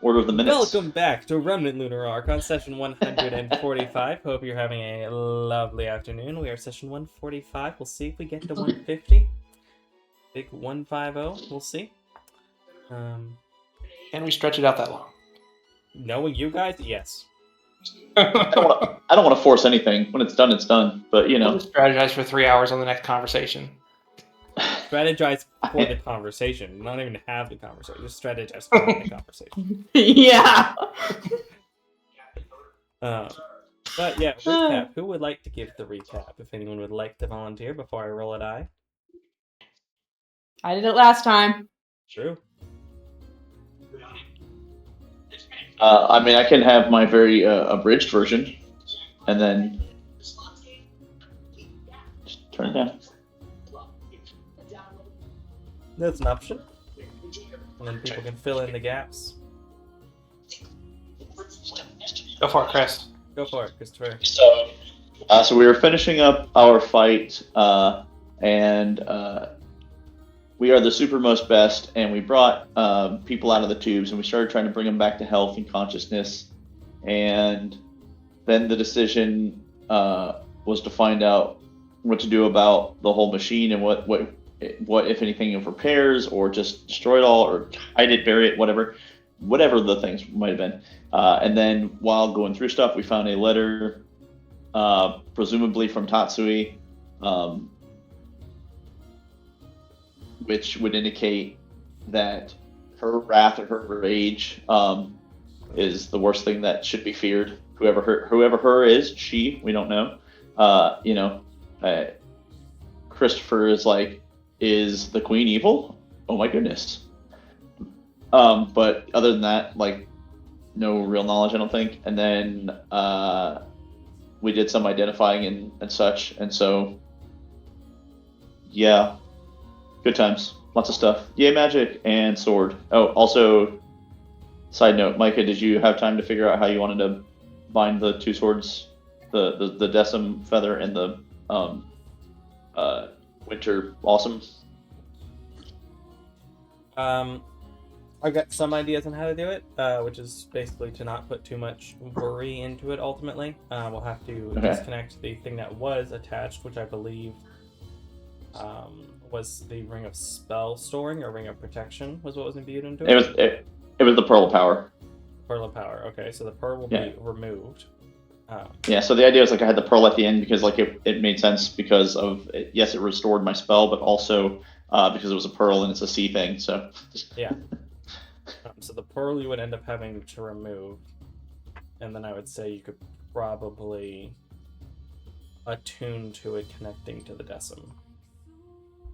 Order of the minutes. Welcome back to Remnant Lunar Archon, session 145. Hope you're having a lovely afternoon. We are session 145. We'll see if we get to 150. Big 150. We'll see. Can we stretch it out that long? Knowing you guys, yes. I don't want to force anything. When it's done, it's done. But you know, We'll just strategize for 3 hours on the next conversation. Strategize for the conversation. Not even have the conversation. Just strategize for the conversation. Yeah. But yeah, recap. Who would like to give the recap? If anyone would like to volunteer before I roll a die. I did it last time. True. I mean, I can have my very abridged version, and then just turn it down. That's an option. And then people can fill in the gaps. Go for it, Chris. Go for it, Christopher. So we were finishing up our fight, and we are the supermost best, and we brought people out of the tubes, and we started trying to bring them back to health and consciousness. And then the decision was to find out what to do about the whole machine and what if anything of repairs, or just destroy it all, or hide it, bury it, whatever the things might have been. And then while going through stuff, we found a letter, presumably from Tatsui, which would indicate that her wrath or her rage is the worst thing that should be feared. Whoever her is, we don't know. Christopher is like, is the queen evil? Oh my goodness. But other than that, like, no real knowledge, I don't think. And then we did some identifying and such, and so yeah, good times, lots of stuff. Yay, magic and sword. Oh, also, side note, Micah, did you have time to figure out how you wanted to bind the two swords, the Decim feather and the Winter Awesome? I've got some ideas on how to do it, which is basically to not put too much worry into it ultimately. We'll have to disconnect the thing that was attached, which I believe was the Ring of Spell Storing, or Ring of Protection was what was imbued into it. It was the Pearl of Power. Pearl of Power, okay, so the pearl will be removed. Yeah, so the idea was like I had the pearl at the end because like it made sense because of yes, it restored my spell, but also because it was a pearl and it's a sea thing. So yeah. So the pearl you would end up having to remove, and then I would say you could probably attune to it connecting to the Decim.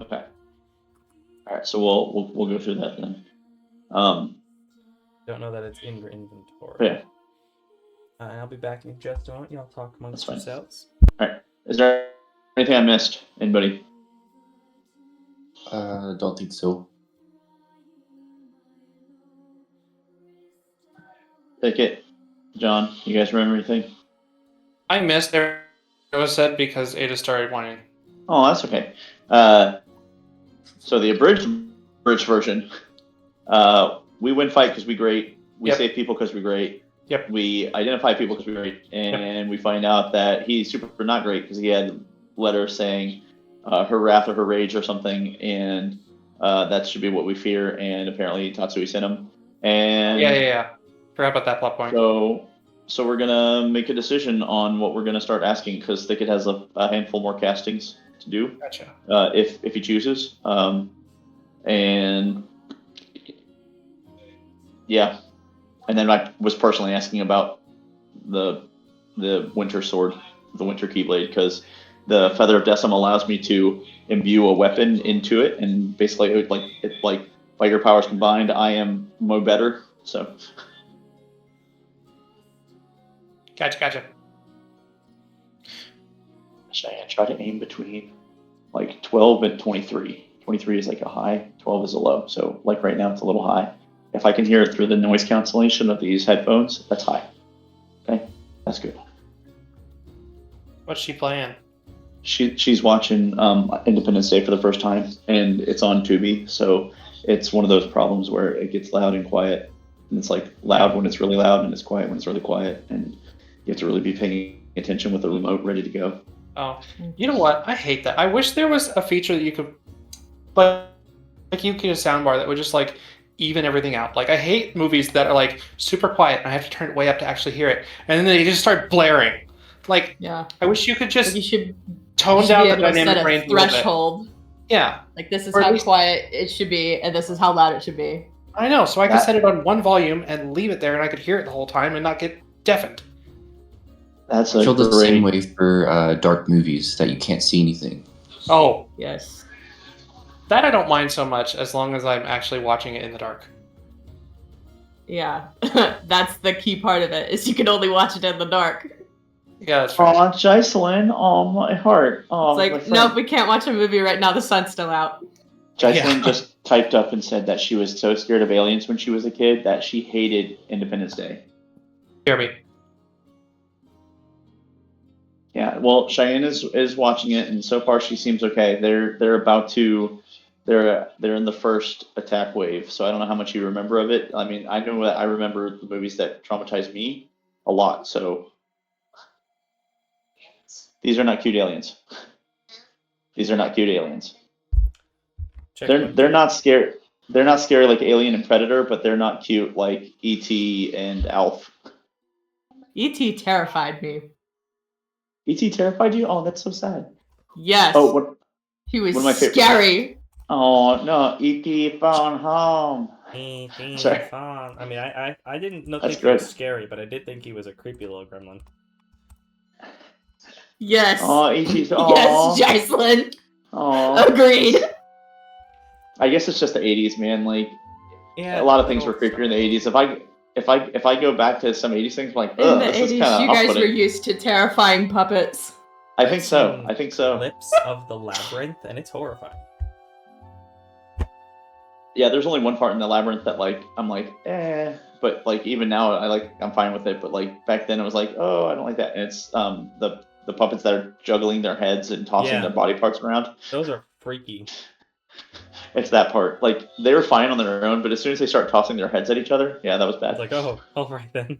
Okay. All right, so we'll go through that then. Don't know that it's in your inventory. Yeah. And I'll be back in just a moment. Y'all talk amongst yourselves. All right. Is there anything I missed? Anybody? Don't think so. Take it, John. You guys remember anything? I missed there. It was said because Ada started whining. Oh, that's okay. So the abridged version. We win fight because we great. We save people because we great. Yep. We identify people because we great, and we find out that he's super not great because he had a letter saying her wrath or her rage or something, and that should be what we fear. And apparently Tatsui sent him. And Yeah. Forgot about that plot point. So we're gonna make a decision on what we're gonna start asking because Thicket has a handful more castings to do. Gotcha. If he chooses, and yeah, and then I was personally asking about the Winter Sword, the Winter Keyblade, because the Feather of Decim allows me to imbue a weapon into it, and basically it like by your powers combined, I am mo better. So. Gotcha. Should I try to aim between like 12 and 23? 23 is like a high, 12 is a low. So like right now it's a little high. If I can hear it through the noise cancellation of these headphones, that's high. Okay, that's good. What's she playing? She's watching Independence Day for the first time, and it's on Tubi, so it's one of those problems where it gets loud and quiet And it's like loud when it's really loud, and it's quiet when it's really quiet, and you have to really be paying attention with the remote ready to go. Oh, you know what? I hate that. I wish there was a feature that you could, like you get a soundbar that would just like even everything out. Like I hate movies that are like super quiet and I have to turn it way up to actually hear it, and then they just start blaring. Like Yeah. I wish you could just Like you should tone down the be able to dynamic set a range a little bit. threshold. Yeah, Like this is Or at how least- quiet it should be, and this is how loud it should be. I know. So I could That- set it on one volume and leave it there, and I could hear it the whole time and not get deafened. That's I a feel the same great. way for dark movies that you can't see anything. Oh, Yes. that I don't mind so much as long as I'm actually watching it in the dark. Yeah. That's the key part of it, is you can only watch it in the dark. Yeah, that's right. Oh, Jocelyn. Oh, my heart. Oh, It's my like, friend. nope, we can't watch a movie right now, the sun's still out. Jocelyn Yeah. just typed up and said that she was so scared of aliens when she was a kid that she hated Independence Day. Hear me. Yeah, well, Cheyenne is watching it, and so far she seems okay. They're about to, they're in the first attack wave, so I don't know how much you remember of it. I mean, I know that I remember the movies that traumatized me a lot. So these are not cute aliens. These are not cute aliens. Check They're what they're the- not scared. They're not scary like Alien and Predator, but they're not cute like E.T. and Alf. E.T. terrified me. E.T. terrified you? Oh, that's so sad. Yes. Oh, what? He was one of my favorite- scary. Oh no, E.T. phone home. Sorry. Fun. I mean, I didn't know That's think he was good. scary, but I did think he was a creepy little gremlin. Yes. Oh, E.T.'s. Yes, Jocelyn. Oh. Agreed. I guess it's just the '80s, man. Like Yeah, a lot of things were little creepier in the '80s. If I go back to some '80s things, I'm like, In ugh, the this is 80s, kind you of guys were off-putting. used to terrifying puppets. I think I've so. seen I think so. Clips of the labyrinth, and it's horrifying. Yeah, there's only one part in the labyrinth that like I'm like, but like even now I'm fine with it. But like back then I was like, oh, I don't like that. And it's the puppets that are juggling their heads and tossing Yeah. their body parts around. Those are freaky. It's that part. Like they were fine on their own, but as soon as they start tossing their heads at each other, yeah, that was bad. It's like, oh, all right then.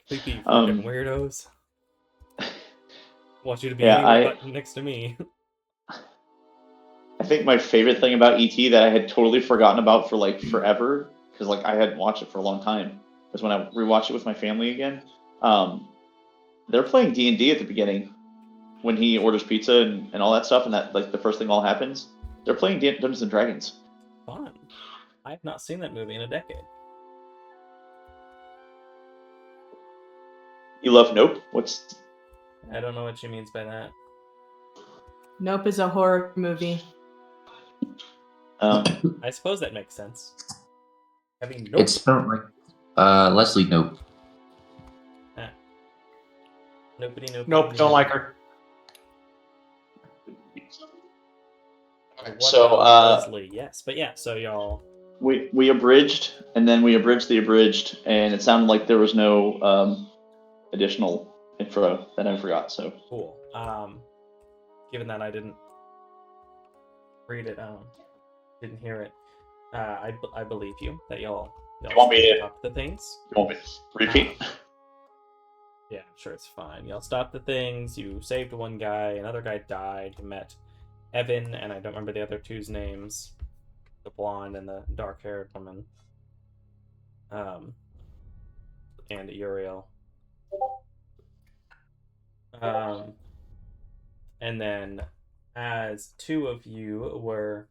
Creepy freaking Um, weirdos. Want you to be Yeah, anywhere but next to me. I think my favorite thing about ET that I had totally forgotten about for like forever, because like I hadn't watched it for a long time, was when I rewatched it with my family again. They're playing D&D at the beginning when he orders pizza and all that stuff, and that like the first thing all happens. They're playing Dungeons and Dragons. Fun. I have not seen that movie in a decade. You love Nope? What's I don't know what she means by that. Nope is a horror movie. I suppose that makes sense. I mean, nope. It's spelled like Leslie Nope. Nobody, nope. Nope, don't like her. What So, about Leslie? Yes, but yeah. So y'all. we abridged, and then we abridged the abridged, and it sounded like there was no additional info that I forgot. So Cool. Given that I didn't read it, didn't hear it, I believe you that y'all You want me to- stop the things. you want me to repeat? Yeah, I'm sure it's fine. Y'all stopped the things. You saved one guy. Another guy died. You met Evan, and I don't remember the other two's names. The blonde and the dark-haired woman. And Uriel. And then, as two of you were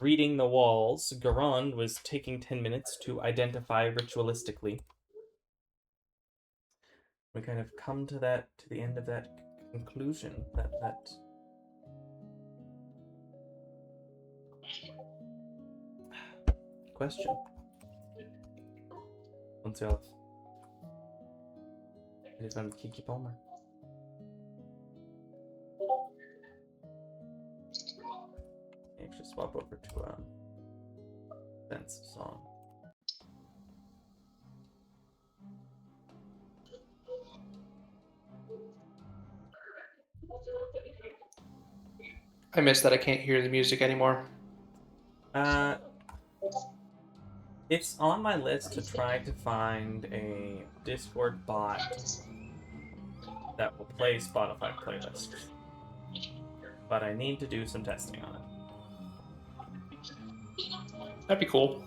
reading the walls, Garand was taking 10 minutes to identify ritualistically. We kind of come to the end of that conclusion. That question. Once y'all it is on Kiki Palmer. Actually swap over to Sense song. I miss that I can't hear the music anymore. It It's on my list to try to find a Discord bot that will play Spotify playlists. But I need to do some testing on it. That'd be cool.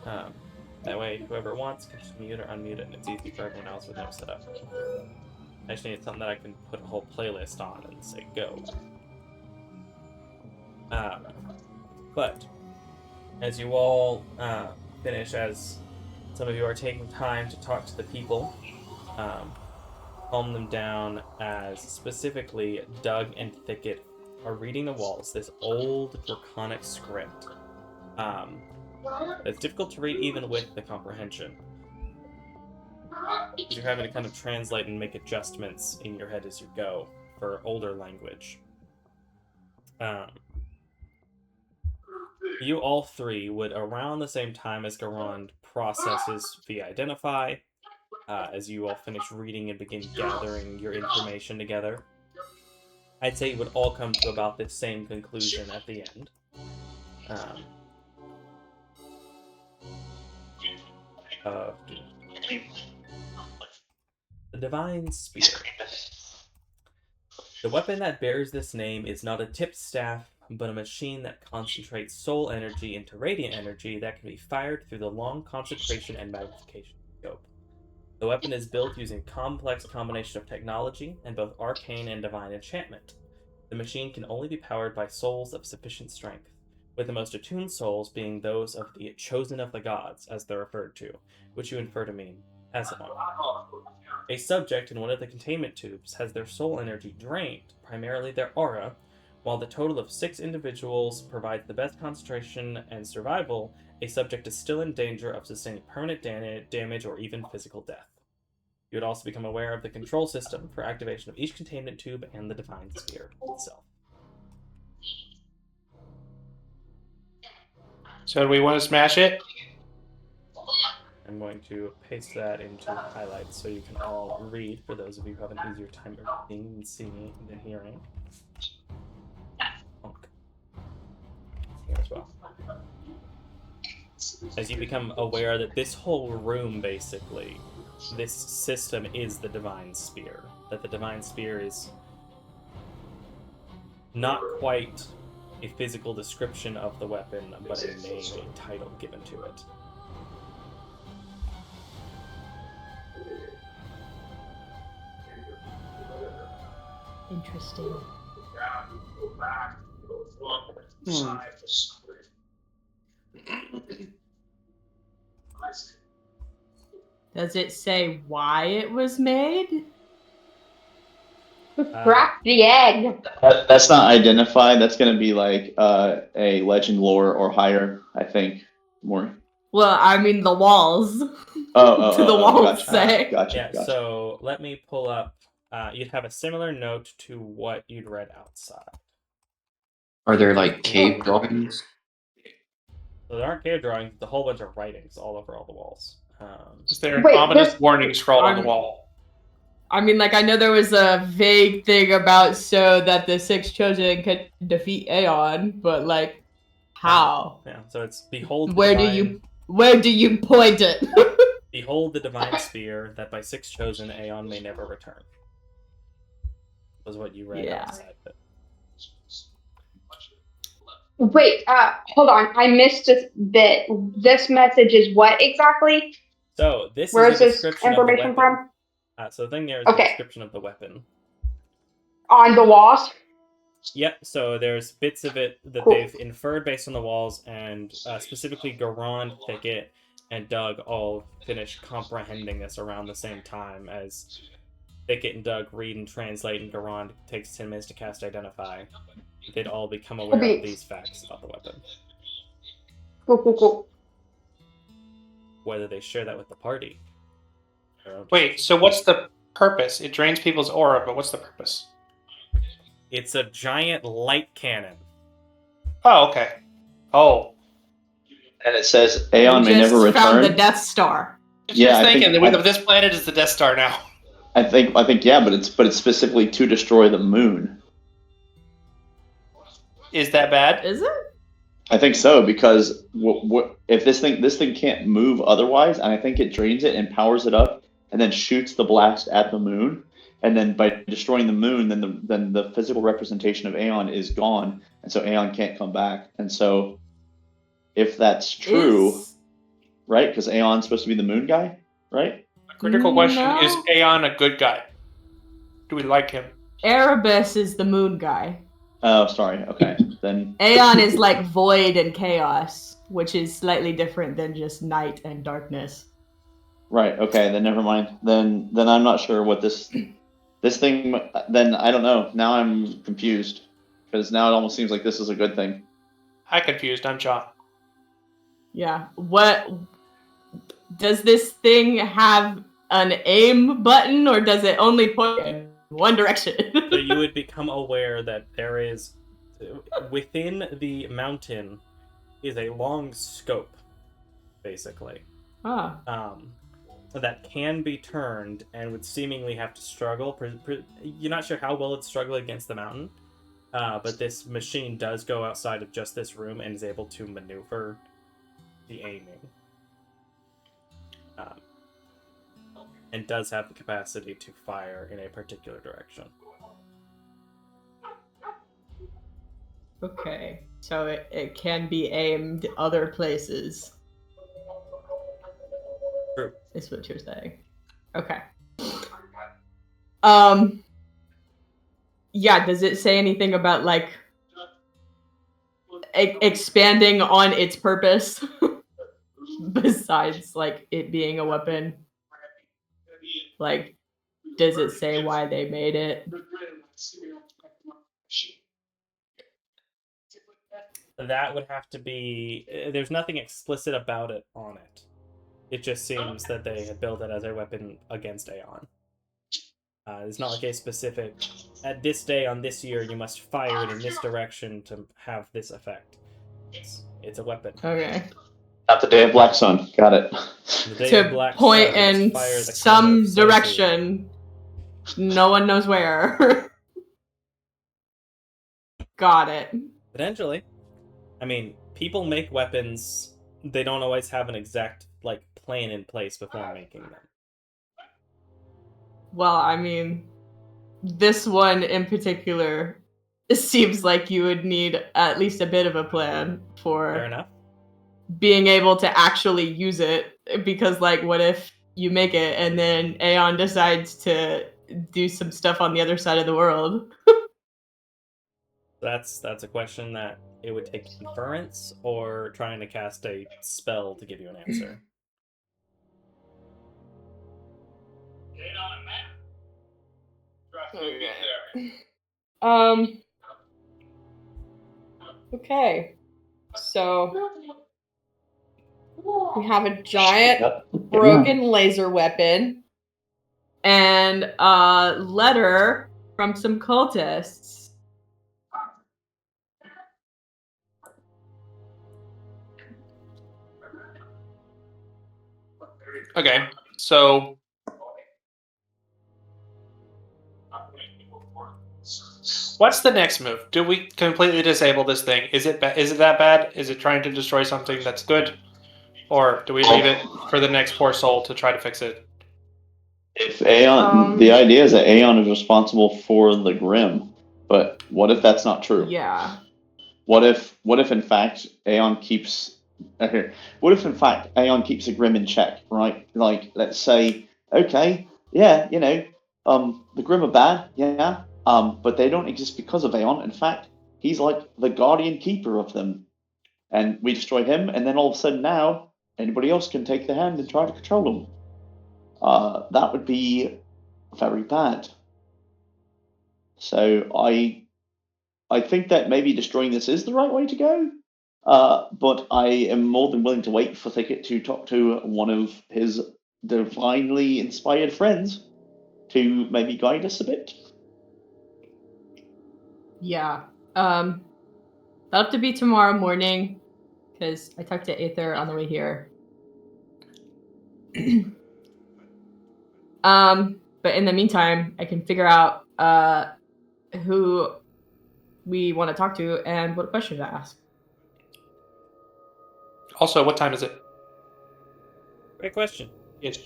That way, whoever wants can just mute or unmute it, and it's easy for everyone else with no setup. I just need something that I can put a whole playlist on and say go. But as you all finish, as some of you are taking time to talk to the people, calm them down, as specifically Doug and Thicket are reading the walls, this old draconic script. It's difficult to read even with the comprehension. You're having to kind of translate and make adjustments in your head as you go for older language. You all three would, around the same time as Garand processes the Identify, as you all finish reading and begin gathering your information together, I'd say you would all come to about the same conclusion at the end. The Divine Spear. The weapon that bears this name is not a tipped staff, but a machine that concentrates soul energy into radiant energy that can be fired through the long concentration and magnification scope. The weapon is built using a complex combination of technology and both arcane and divine enchantment. The machine can only be powered by souls of sufficient strength, with the most attuned souls being those of the chosen of the gods, as they're referred to, which you infer to mean Asimon. A subject in one of the containment tubes has their soul energy drained, primarily their aura, while the total of 6 individuals provides the best concentration and survival. A subject is still in danger of sustaining permanent damage or even physical death. You would also become aware of the control system for activation of each containment tube and the Divine Sphere itself. So do we want to smash it? I'm going to paste that into highlights so you can all read, for those of you who have an easier time reading and seeing than hearing. Okay. Here as well. As you become aware that this whole room, basically, this system is the Divine Spear. That the Divine Spear is not quite a physical description of the weapon, but a name, a title given to it. Interesting. Does it say why it was made? Crack the egg. That's not identified. That's going to be like a legend lore or higher, I think. More. Well, I mean the walls. Oh, To the walls gotcha. say. Gotcha. So let me pull up. You'd have a similar note to what you'd read outside. Are there like cave drawings? So there aren't cave drawings, there's a whole bunch of writings all over all the walls. Is there an Wait, ominous there's- warning scrawled on the wall? I mean, like, I know there was a vague thing about so that the 6 chosen could defeat Aeon, but like, how? Yeah, so it's behold. Where do you point it? Behold the Divine Spear that by 6 chosen Aeon may never return. Was what you read Yeah. outside. But Wait, hold on. I missed this bit. This message is what exactly? so this Where is is a this description information of the weapon. from? So the thing there is the Okay. description of the weapon. On the walls? Yep, so there's bits of it that Cool. they've inferred based on the walls, and specifically Garand, Thicket, and Doug all finished comprehending this around the same time as Thicket and Doug read and translate, and Garand takes 10 minutes to cast Identify. They'd all become aware Okay. of these facts about the weapon. Cool. Whether they share that with the party. Wait, so what's the purpose? It drains people's aura, but what's the purpose? It's a giant light cannon. Oh, okay. Oh. And it says Aeon may Just never found the return. Death Star. Yeah, Just I thinking think- that this planet is the Death Star now. I think yeah, but it's specifically to destroy the moon. Is that bad? Is it? I think so, because if this thing can't move otherwise, and I think it drains it and powers it up, and then shoots the blast at the moon, and then by destroying the moon, then the physical representation of Aeon is gone, and so Aeon can't come back. And so, if that's true, right? Because Aeon's supposed to be the moon guy, right? The critical question No. is Aeon a good guy? Do we like him? Erebus is the moon guy. Oh, sorry. Okay, then Aeon is like void and chaos, which is slightly different than just night and darkness. right. Okay, then never mind. Then I'm not sure what this thing. Then I don't know. Now I'm confused, because now it almost seems like this is a good thing. I'm confused. I'm John. Yeah. What does this thing have an aim button, or does it only point in one direction? So you would become aware that there is, within the mountain, is a long scope, basically. That can be turned and would seemingly have to struggle. You're not sure how well it's struggling against the mountain, but this machine does go outside of just this room and is able to maneuver the aiming. And does have the capacity to fire in a particular direction. Okay, so it can be aimed other places. True. Is what you're saying. Okay. Yeah, does it say anything about, like, expanding on its purpose? Besides, like, it being a weapon? Like, does it say why they made it? That would have to be... There's nothing explicit about it on it. It just seems that they had built it as a weapon against Aeon. It's not like a specific... At this day on this year, you must fire it in this direction to have this effect. It's a weapon. Okay. Not the day of Black Sun. Got it. The day of To Black point Sun, in fire the some comet of Sophie. direction. No one knows where. Got it. Potentially. I mean, people make weapons. They don't always have an exact, like, plan in place before making them. Well, I mean, this one in particular, it seems like you would need at least a bit of a plan Fair for enough. being able to actually use it. Because, like, what if you make it and then Aeon decides to do some stuff on the other side of the world? That's a question that it would take inference or trying to cast a spell to give you an answer. Okay. So we have a giant broken laser weapon and a letter from some cultists. Okay, so what's the next move? Do we completely disable this thing? Is it that bad? Is it trying to destroy something that's good, or do we leave it for the next poor soul to try to fix it? If Aeon, the idea is that Aeon is responsible for the Grim, but what if that's not true? Yeah. What if in fact Aeon keeps what if in fact Aeon keeps the Grim in check, right? Like, let's say, okay, yeah, the Grim are bad, yeah, but they don't exist because of Aeon. In fact, he's like the guardian keeper of them, and we destroy him, and then all of a sudden now anybody else can take the hand and try to control them. That would be very bad. So I think that maybe destroying this is the right way to go, but I am more than willing to wait for Thicket to talk to one of his divinely inspired friends to maybe guide us a bit. Yeah. That'll have to be tomorrow morning, because I talked to Aether on the way here. But in the meantime, I can figure out who we want to talk to and what question to ask. Also, what time is it? Great question. It's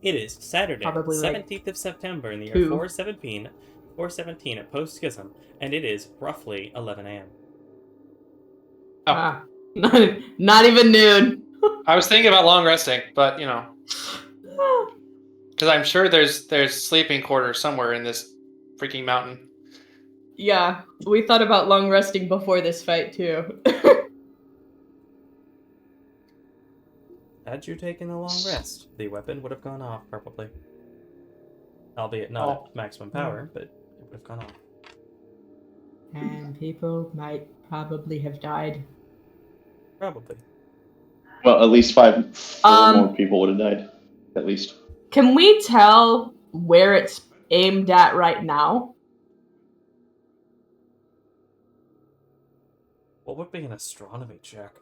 It is Saturday, Probably, like, 17th of September in the year 2. 417 at post-schism, and it is roughly 11 a.m. Oh. Ah, not even noon. I was thinking about long resting, but you know, because I'm sure there's sleeping quarters somewhere in this freaking mountain. Yeah, we thought about long resting before this fight too. Had you taken a long rest, the weapon would have gone off, probably. Albeit not at maximum power, but it would have gone off. And people might probably have died. Probably. Well, at least four Um, more people would have died. At least. Can we tell where it's aimed at right now? What would be an astronomy check?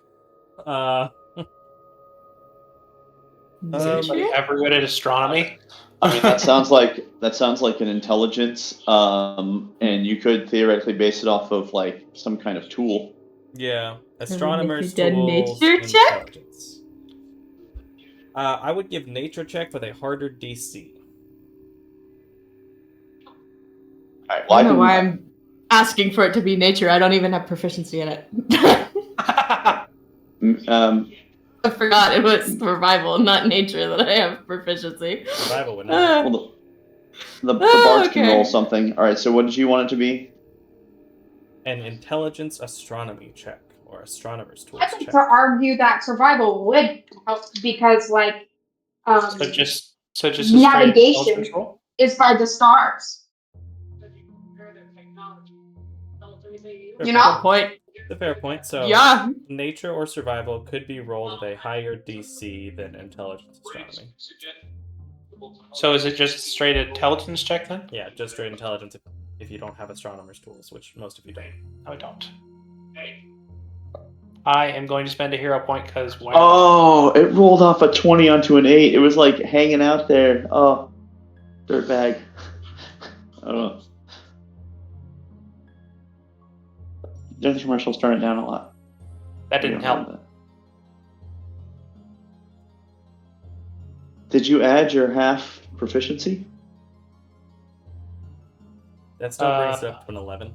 Is anybody ever good at astronomy? I mean, that sounds like an intelligence, and you could theoretically base it off of like some kind of tool. Yeah, astronomers If you did tools, nature check? intelligence. I would give nature check with a harder DC. All right, I don't know why I'm asking for it to be nature. I don't even have proficiency in it. I forgot it was survival, not nature, that I have proficiency. Survival would not. Well, the bards can okay. roll something. All right, so what did you want it to be? An intelligence astronomy check or astronomer's tools I think check. to argue that survival would help because, like, so just a straight navigation intelligence roll? is by the stars. You know? Good point. It's a fair point. So Yeah. nature or survival could be rolled with a higher DC than intelligence astronomy. So is it just a straight intelligence check then? Yeah, just straight intelligence if you don't have astronomer's tools, which most of you don't. No, I don't. I am going to spend a hero point because why? Oh, it rolled off a 20 onto an 8. It was like hanging out there. Oh, dirtbag. I don't know. The commercials turn it down a lot. That didn't help. Did you add your half proficiency? That still brings it up to an 11.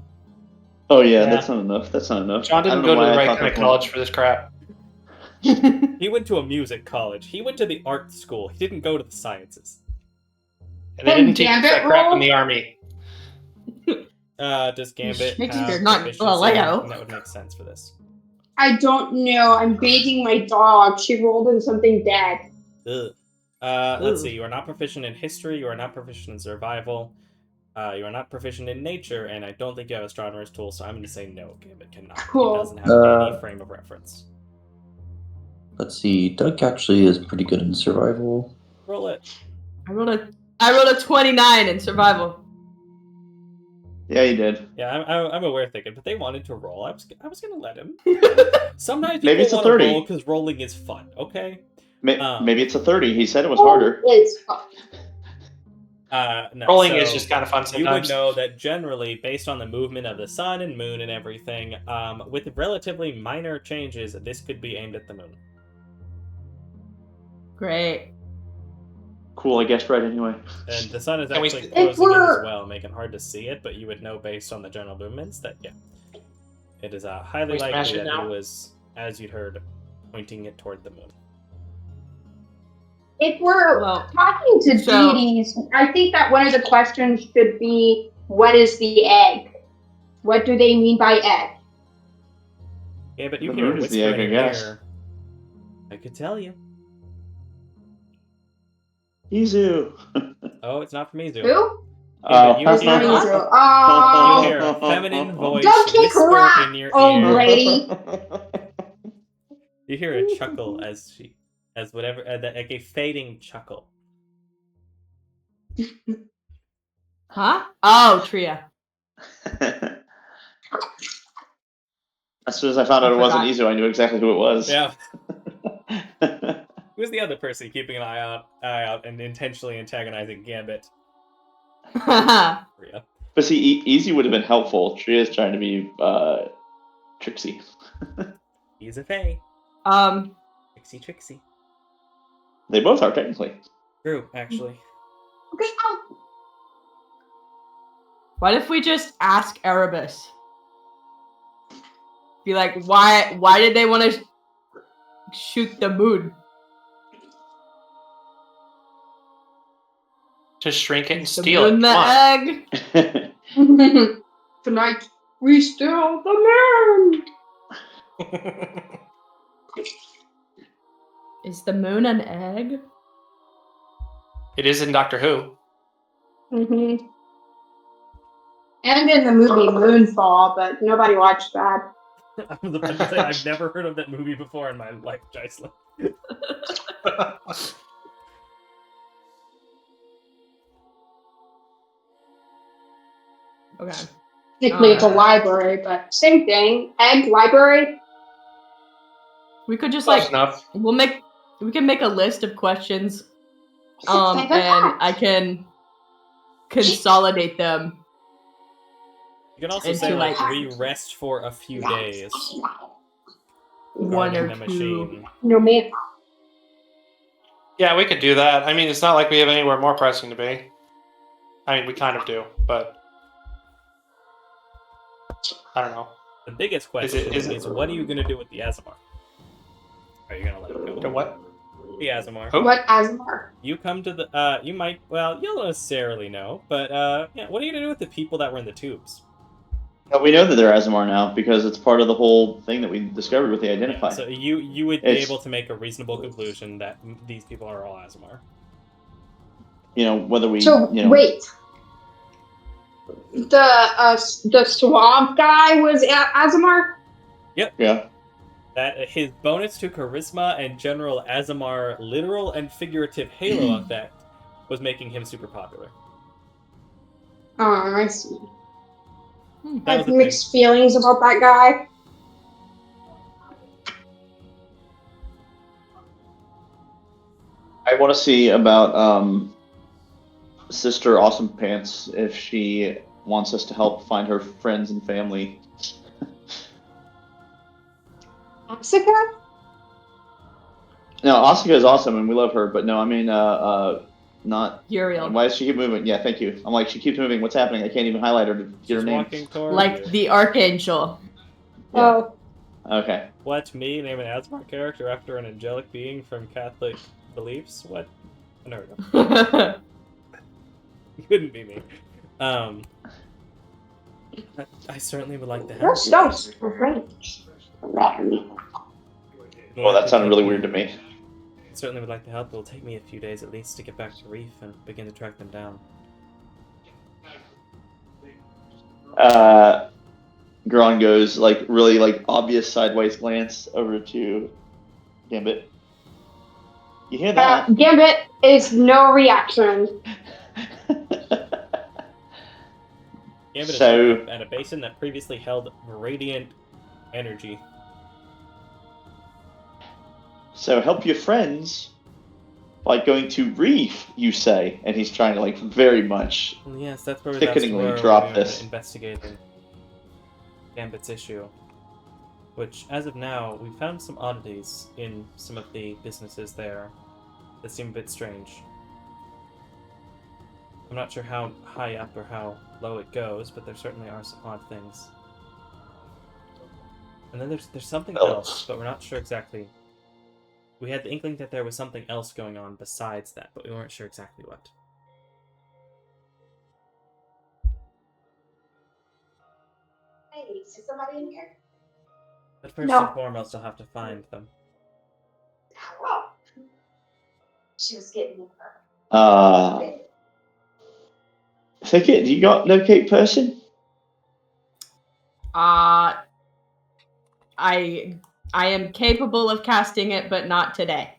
Oh yeah, Yeah. that's not enough. That's not enough. John didn't go to the right kind of college for this crap. He went to a music college. He went to the art school. He didn't go to the sciences. And they didn't teach us that crap in the army. Does Gambit Shakespeare, have not proficiency? Galileo. That would make sense for this. I don't know. I'm bathing my dog. She rolled in something dead. Ugh. Let's see. You are not proficient in history. You are not proficient in survival. You are not proficient in nature, and I don't think you have astronomer's tool. So I'm going to say no. Gambit cannot. Cool. He doesn't have any frame of reference. Let's see. Doug actually is pretty good in survival. Roll it. I rolled a 29 in survival. Yeah, you did. Yeah, I'm aware thinking, but they wanted to roll. I was going to let him. Sometimes Maybe people it's a want to 30. roll because rolling is fun. Okay. Maybe it's a 30. He said it was harder. It's fun. No, Rolling so is just kind of fun you would sometimes. know that generally, based on the movement of the sun and moon and everything, with relatively minor changes, this could be aimed at the moon. Great. Cool, I guessed right anyway. And the sun is And we- actually If closing in as we're- well, making it hard to see it, but you would know based on the general movements that, yeah, it is highly We smash likely it that now? it was, as you'd heard, pointing it toward the moon. If we're Well, talking to so- deities, I think that one of the questions should be, what is the egg? What do they mean by egg? Yeah, but you The hear a moon is whisper the egg, in I your guess. ear. I could tell you. Izu. Oh, it's not from Izu. Who? Yeah, but you It's hear- not Izu. You Oh, hear a feminine voice don't kick whisper rock, in your old ear. lady. You hear a chuckle as whatever, like a fading chuckle. Huh? Oh, Tria. As soon as I found out I it wasn't forgot. Izu, I knew exactly who it was. Yeah. Who's the other person keeping an eye out and intentionally antagonizing Gambit? Rhea. But see, Easy would have been helpful. Tria's trying to be tricksy. He's a fae. Trixie. They both are technically. True, actually. Okay. What if we just ask Erebus? Be like, why did they want to shoot the moon? To shrink it and Is the steal it. moon the Come on. egg? Tonight we steal the moon. Is the moon an egg? It is in Doctor Who. Mm-hmm. And in the movie Moonfall, but nobody watched that. I was about to say, I've never heard of that movie before in my life, Jaisla. Okay. Technically, it's a library, but same thing. Egg library. We could just Close like enough. we can make a list of questions. Say the And fact. I can consolidate them. You can also Into, say, like, like- we rest for a few days. One guarding or the two. machine. No man. Yeah, we could do that. I mean, it's not like we have anywhere more pressing to be. I mean, we kind of do, but I don't know. The biggest question is it- is what are you going to do with the Azamar? Are you going to let it The go? what? The Azamar. Who? What Asmar? You come to the, you might, well, you don't necessarily know, but, yeah, what are you going to do with the people that were in the tubes? We know that they're Azamar now because it's part of the whole thing that we discovered with the Yeah, identify. so you would be It's- able to make a reasonable conclusion that these people are all Azamar. You know, whether we. So you know, wait. The suave guy was Azamar? Yeah. That his bonus to charisma and general Azamar literal and figurative halo effect was making him super popular. Oh, I see. That I was have the thing. mixed feelings about that guy. I want to see about Sister Awesome Pants if she wants us to help find her friends and family. Asuka? No, Asuka is awesome and we love her, but no, I mean, not. Uriel. Why does she keep moving? Yeah, thank you. I'm like, she keeps moving. What's happening? I can't even highlight her to get She's her name. walking towards Like you. the Archangel. Yeah. Oh, Okay. What, me name an Azamar character after an angelic being from Catholic beliefs? What? No, no. Couldn't be me. I certainly would like to help. that's so strange. Well, that sounded really weird to me. I certainly would like to help. It'll take me a few days at least to get back to Reef and begin to track them down. Gron goes like really like obvious sideways glance over to Gambit. You hear that? Gambit is no reaction. Gambit So- is at a basin that previously held radiant energy. So help your friends by going to Reef, you say, and he's trying to like very much. Well, yes, that's where Sickeningly we drop are this. investigating Gambit's issue. Which, as of now, we found some oddities in some of the businesses there that seem a bit strange. I'm not sure how high up or how low it goes, but there certainly are some odd things. And then there's something Oh. else, but we're not sure exactly. We had the inkling that there was something else going on besides that, but we weren't sure exactly what. Hey, is somebody in here? But first No. and foremost, I'll have to find them. Hello. She was getting her. Thicket, you got locate person? I am capable of casting it, but not today.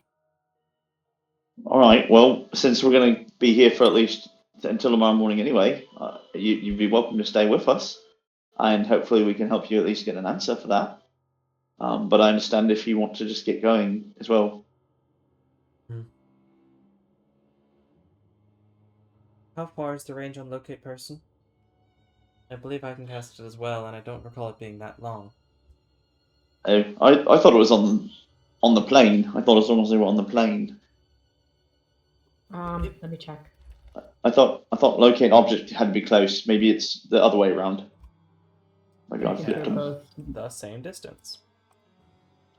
All right. Well, since we're going to be here for at least until tomorrow morning anyway, you'd be welcome to stay with us, and hopefully we can help you at least get an answer for that. But I understand if you want to just get going as well. How far is the range on locate person? I believe I can cast it as well, and I don't recall it being that long. I thought it was on on the plane. I thought as long as they were on the plane. Let me check. I thought locate object had to be close. Maybe it's the other way around. Maybe I Yeah, flipped them. both. The same distance.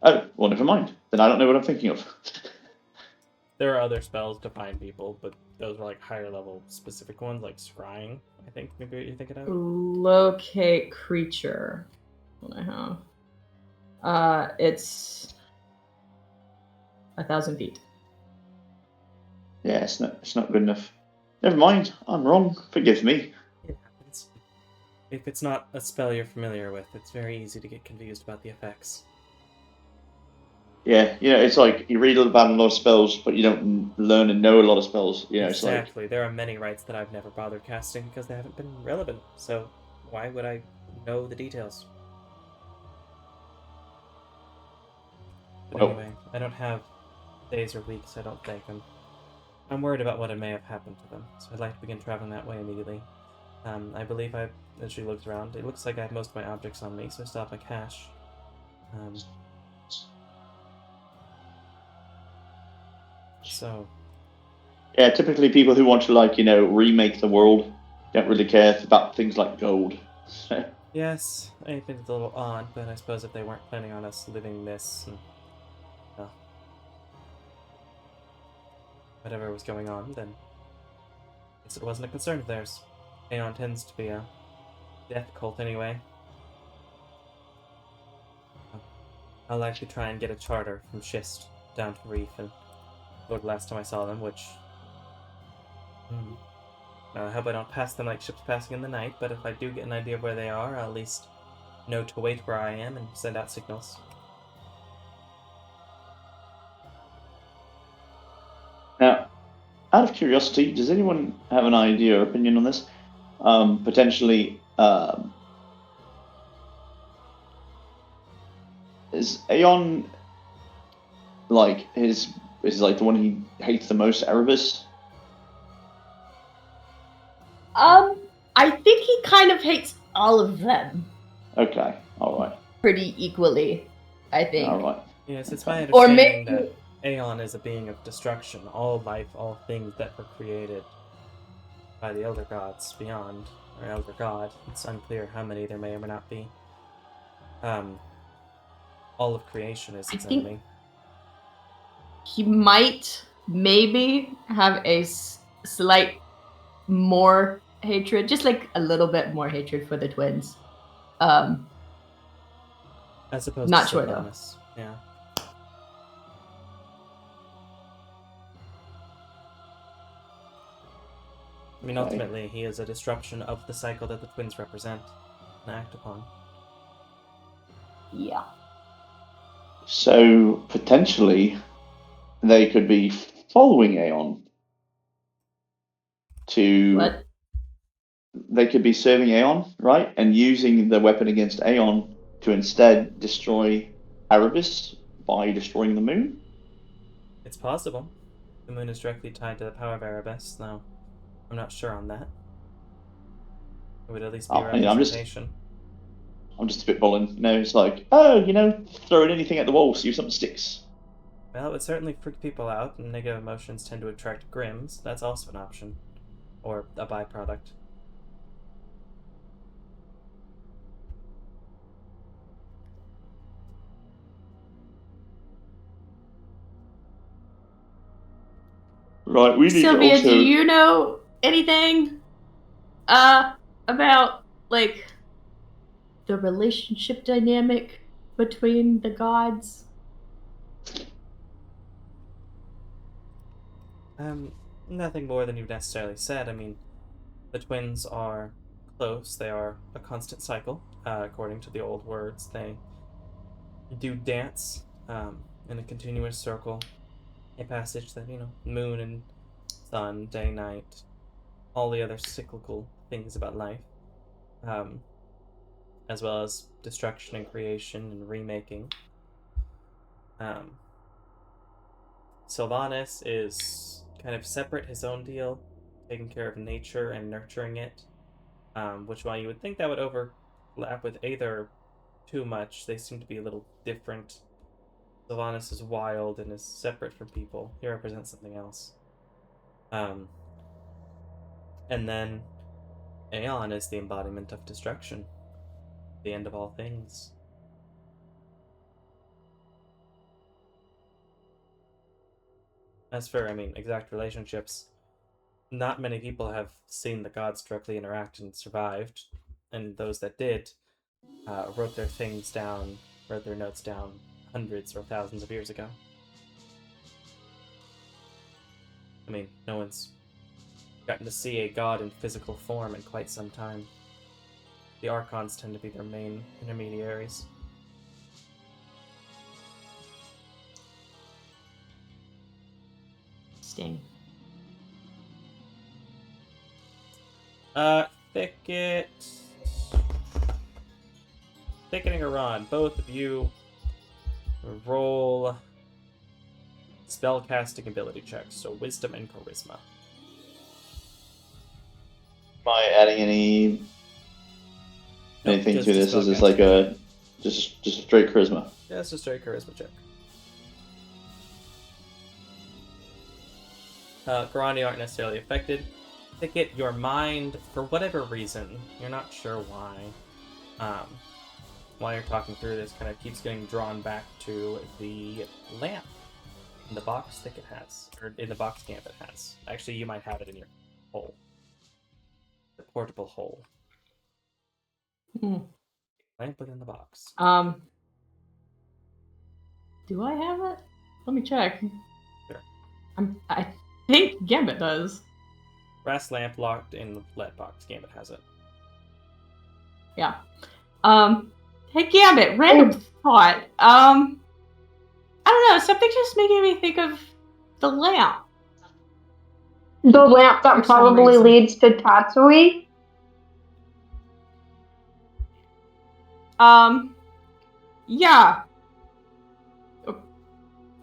Oh, well, never mind. Then I don't know what I'm thinking of. There are other spells to find people, but those are like higher level specific ones, like scrying. I think maybe what you're thinking of. Locate creature. What I have. It's 1,000 feet. Yeah, it's not good enough. Never mind. I'm wrong. Forgive me. It happens. If it's not a spell you're familiar with, it's very easy to get confused about the effects. Yeah, it's like you read about a lot of spells, but you don't learn and know a lot of spells. It's like Exactly. There are many rites that I've never bothered casting because they haven't been relevant. So why would I know the details? But Well- anyway, I don't have days or weeks, I don't think. I'm worried about what may have happened to them, so I'd like to begin traveling that way immediately. I believe as she looks around, it looks like I have most of my objects on me, so I still have my cash. So, yeah, typically people who want to remake the world don't really care about things like gold. yes, I think it's a little odd, but I suppose if they weren't planning on us living this, and, well, whatever was going on, then I guess it wasn't a concern of theirs. Aeon tends to be a death cult anyway. I'll likely try and get a charter from Schist down to Reef and go the last time I saw them, which... I hope I don't pass them like ships passing in the night, but if I do get an idea of where they are, I'll at least know to wait where I am and send out signals. Now, out of curiosity, does anyone have an idea or opinion on this? Potentially, is Aeon like is like the one he hates the most, Erebus? I think he kind of hates all of them Okay, all right, pretty equally, I think. all right. Yes, it's my Or understanding maybe- that Aeon is a being of destruction. All life, all things that were created by the Elder Gods beyond, or Elder God. It's unclear how many there may or may not be. All of creation is his I think- enemy. He might maybe have a slight more hatred, just like a little bit more hatred for the twins. As opposed Not to sure, though. Sylvanas. Yeah. I mean, Okay. ultimately, he is a disruption of the cycle that the twins represent and act upon. Yeah. So potentially, they could be following Aeon to. What? They could be serving Aeon, right, and using the weapon against Aeon to instead destroy Erebus by destroying the moon. It's possible. The moon is directly tied to the power of Erebus, though I'm not sure on that. It would at least be a I mean, I'm representation. just spitballing. It's like, throwing anything at the wall, see if something sticks. Well, it would certainly freak people out, and negative emotions tend to attract grims. That's also an option. Or a byproduct. Right, we need Sylvia, to also. do you know anything about like the relationship dynamic between the gods? Nothing more than you've necessarily said. I mean, the twins are close. They are a constant cycle, according to the old words. They do dance in a continuous circle, a passage that, moon and sun, day, night, all the other cyclical things about life, as well as destruction and creation and remaking. Sylvanas is kind of separate, his own deal, taking care of nature and nurturing it, which while you would think that would overlap with Aether too much, they seem to be a little different Sylvanas is wild and is separate from people. He represents something else. And then Aeon is the embodiment of destruction. The end of all things. As for, exact relationships, not many people have seen the gods directly interact and survived, and those that did wrote their notes down hundreds or thousands of years ago. No one's gotten to see a god in physical form in quite some time. The Archons tend to be their main intermediaries. Sting. Thicket and Iran, both of you roll spellcasting ability checks, so wisdom and charisma. Am I adding anything Just to this? Is this spellcasting. like a just a straight charisma? Yeah, it's a straight charisma check. Garani aren't necessarily affected. Thicket, your mind, for whatever reason, you're not sure why, while you're talking through this, kind of keeps getting drawn back to the lamp in the box Thicket has, or in the box Gambit has. Actually, you might have it in your hole. The portable hole. Lamp within the box. Do I have it? Let me check. Sure. I think Gambit does. Brass lamp locked in the lead box. Gambit has it. Yeah. Hey Gambit, random thought. I don't know, something just making me think of the lamp. The lamp that For some probably reason. leads to Tatsui. Yeah.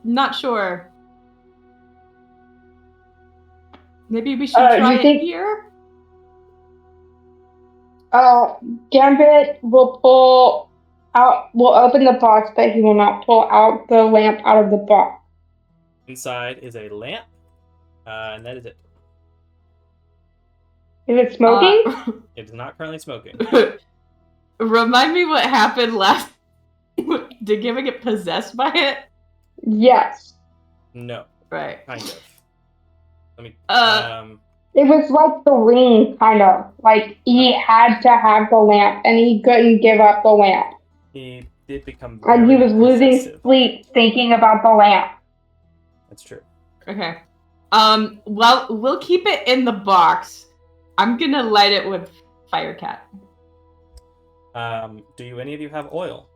Not sure. Maybe we should try you it think- here? Gambit will open the box, but he will not pull out the lamp out of the box. Inside is a lamp, and that is it. Is it smoking? It is not currently smoking. Remind me what happened last. Did Gambit get possessed by it? Yes. No, Right. kind of. Let me. It was like the ring, kind of. Like, he had to have the lamp, and he couldn't give up the lamp. He did become And he very was losing possessive. sleep thinking about the lamp. That's true. Okay. Well, we'll keep it in the box. I'm gonna light it with Firecat. Do any of you have oil?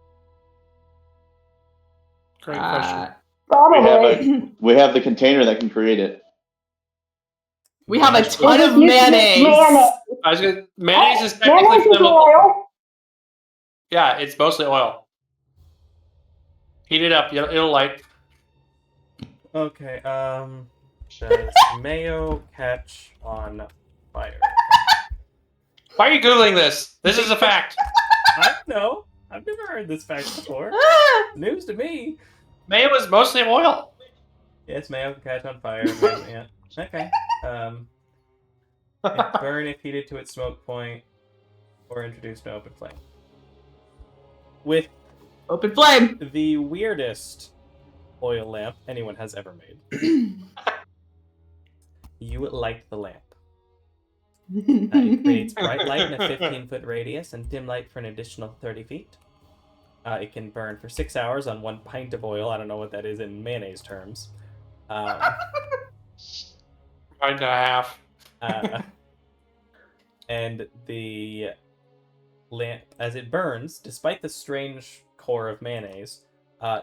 Great question. Probably. We have the container that can create it. We have a Mayonnaise. ton of You can mayonnaise. use I was gonna. Mayonnaise is Mayonnaise technically is flammable. oil. Yeah, it's mostly oil. Heat it up. It'll light. Okay. Does mayo catch on fire? Why are you googling this? This is a fact. I don't know. I've never heard this fact before. News to me. Mayo is mostly oil. Yes, mayo can catch on fire. Yeah. Okay. It burn if heated to its smoke point, or introduced to open flame. With Open flame. the weirdest oil lamp anyone has ever made, you light the lamp. It creates bright light in a 15-foot radius and dim light for an additional 30 feet. It can burn for 6 hours on 1 pint of oil. I don't know what that is in mayonnaise terms. Pint and a half. And the lamp, as it burns, despite the strange core of mayonnaise,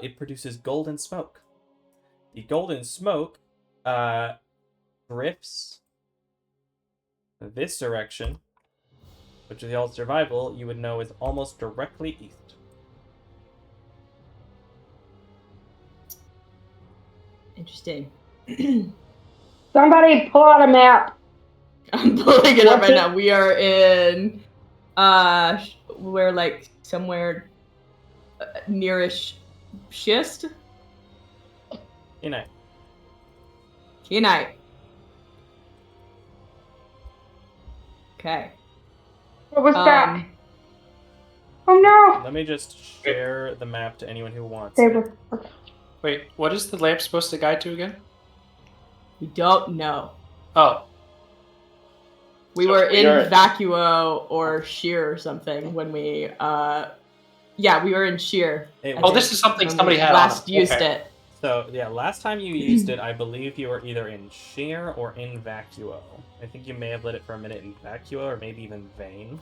it produces golden smoke. The golden smoke drifts this direction, which is the alt survival you would know is almost directly east. Interesting. Somebody pull out a map. I'm pulling it up What's right it? now. We are in we're like somewhere nearish schist. Good night. Good night. Okay. What was that? Um, Oh no! Let me just share the map to anyone who wants They it. were. Wait, what is the lamp supposed to guide to again? we don't know. Oh, We So were we in are- Vacuo or Sheer or something when we yeah, we were in Sheer. It I was- oh, this think, is something when somebody we had last on. used Okay. it. So, yeah, last time you used it, I believe you were either in Sheer or in Vacuo. I think you may have lit it for a minute in Vacuo or maybe even Vane.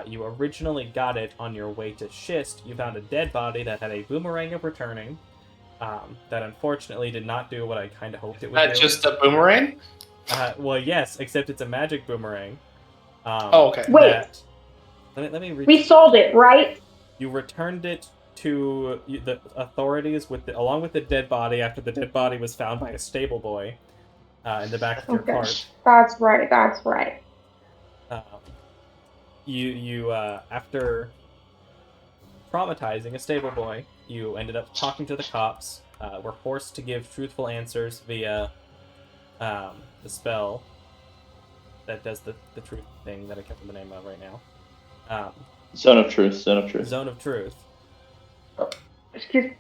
You originally got it on your way to Schist. You found a dead body that had a boomerang of returning. That unfortunately did not do what I kind of hoped it would That do. just a boomerang? Well, yes, except it's a magic boomerang. Oh, okay. Wait. Let me read. We sold it, right? You returned it to the authorities along with the dead body after the dead body was found by a stable boy in the back of your Okay. cart. That's right. That's right. You after traumatizing a stable boy, you ended up talking to the cops. Were forced to give truthful answers via the spell that does the truth thing that I can't remember the name of right now. Zone of Truth. Zone of Truth. Zone of Truth. Excuse me.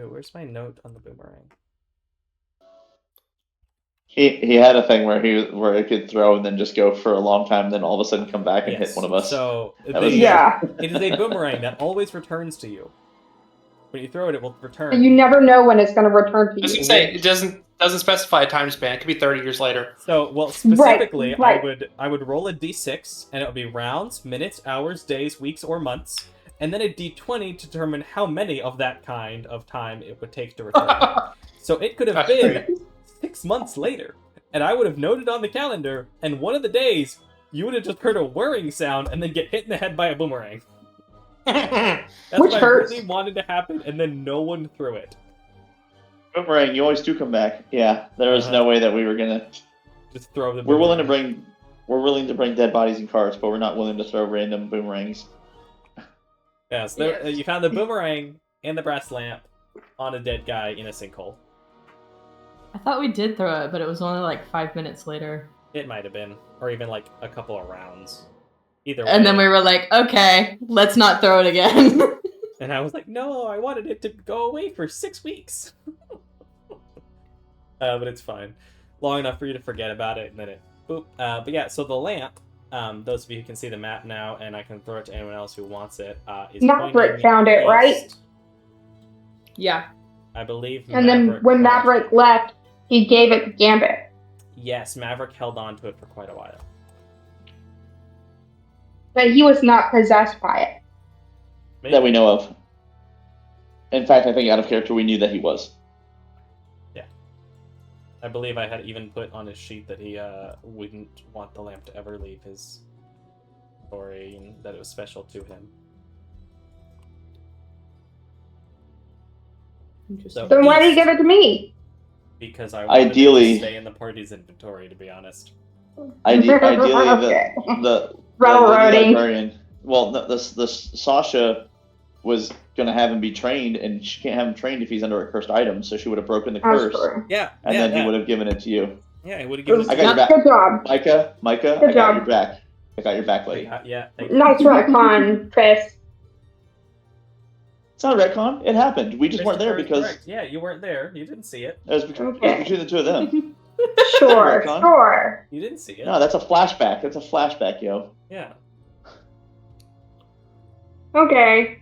Where's my note on the boomerang? He had a thing where it could throw and then just go for a long time, then all of a sudden come back and hit one of us. So That was- Yeah. it is a boomerang that always returns to you. When you throw it, it will return. You never know when it's going to return to I was you. gonna say it doesn't specify a time span. It could be 30 years later. So, well, specifically, right. I would roll a d6, and it would be rounds, minutes, hours, days, weeks, or months, and then a d20 to determine how many of that kind of time it would take to return. So it could have That's been great. 6 months later, and I would have noted on the calendar, and one of the days, you would have just heard a whirring sound and then get hit in the head by a boomerang. That's Which what hurts. I really wanted to happen, and then no one threw it. Boomerang, you always do come back. Yeah, there was no way that we were gonna. Just throw the We're willing to boomerang. bring dead bodies in carts, but we're not willing to throw random boomerangs. Yes, you found the boomerang and the brass lamp on a dead guy in a sinkhole. I thought we did throw it, but it was only like 5 minutes later. It might have been, or even like a couple of rounds. Either way. And then we were like, okay, let's not throw it again. And I was like, no, I wanted it to go away for 6 weeks. But it's fine. Long enough for you to forget about it, and then it boop. But yeah, so the lamp, those of you who can see the map now, and I can throw it to anyone else who wants it, is Maverick pointing found it, east. right? Yeah. I believe. And then when caused Maverick it. left, he gave it to Gambit. Yes, Maverick held on to it for quite a while. But he was not possessed by it. Maybe. That we know of. In fact, I think out of character, we knew that he was. I believe I had even put on his sheet that he wouldn't want the lamp to ever leave his story, and that it was special to him. Interesting. Then why did he east, give it to me? Because I wanted Ideally- it to stay in the party's inventory, to be honest. Ideally, Okay. the Railroading. librarian. Well, the Sasha was gonna have him be trained, and she can't have him trained if he's under a cursed item. So she would have broken the That's curse, true. Yeah, and then he would have given it to you. Yeah, he would have given it I to got your back, Good job. Micah. Good I got job. your back. I got your back, lady. Yeah, thank you. Nice retcon, Chris. It's not a retcon. It happened. We just weren't there Christopher is because correct. Yeah, you weren't there. You didn't see it. it was between Okay. the two of them. Sure, Retcon. sure. You didn't see it. No, that's a flashback. That's a flashback, yo. Yeah. Okay.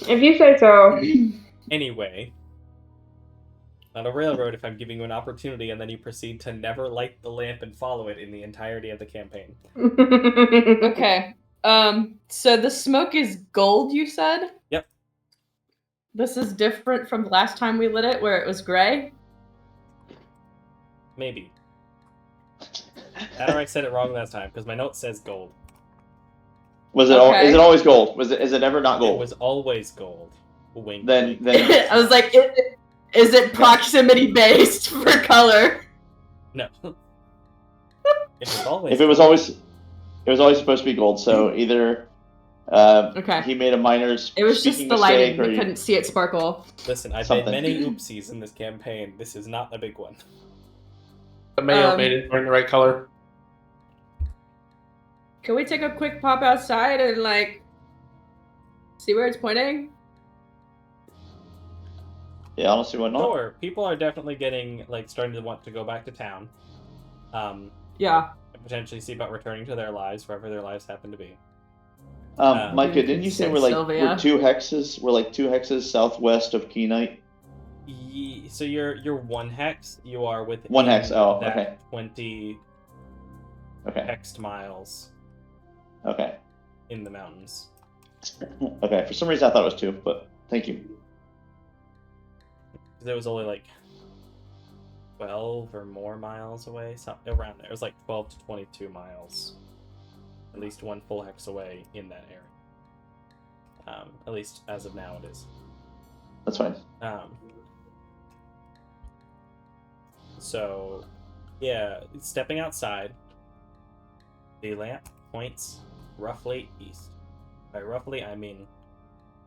If you say so. Anyway, on a railroad, if I'm giving you an opportunity and then you proceed to never light the lamp and follow it in the entirety of the campaign. Okay. So the smoke is gold, you said? Yep. This is different from the last time we lit it, where it was gray? Maybe. Or I said it wrong last time, because my note says gold. Was it? Okay. Is it always gold? Is it ever not It gold? was always gold. Wink. Then I was like, is it proximity based for color? No. It was always if it was always supposed to be gold. So either Okay. He made a minor It was just speaking the mistake, lighting. We couldn't see it sparkle. Listen, I've Something. made many oopsies in this campaign. This is not a big one. The mayo made it wearing the right color. Can we take a quick pop outside and like see where it's pointing? Yeah, honestly, why not? Sure, people are definitely getting starting to want to go back to town. Yeah. And potentially see about returning to their lives, wherever their lives happen to be. Micah, didn't you say we're Sylvia. 2 hexes? We're 2 hexes southwest of Keenite. So you're 1 hex. You are within 1 hex. Oh, that okay. 20 Okay. hexed miles Okay. in the mountains. Okay. For some reason, I thought it was 2, but thank you. Because it was only 12 or more miles away, around there. It was 12 to 22 miles. At least 1 full hex away in that area. At least as of now, it is. That's fine. So, yeah, stepping outside, the lamp points roughly east. By roughly, I mean,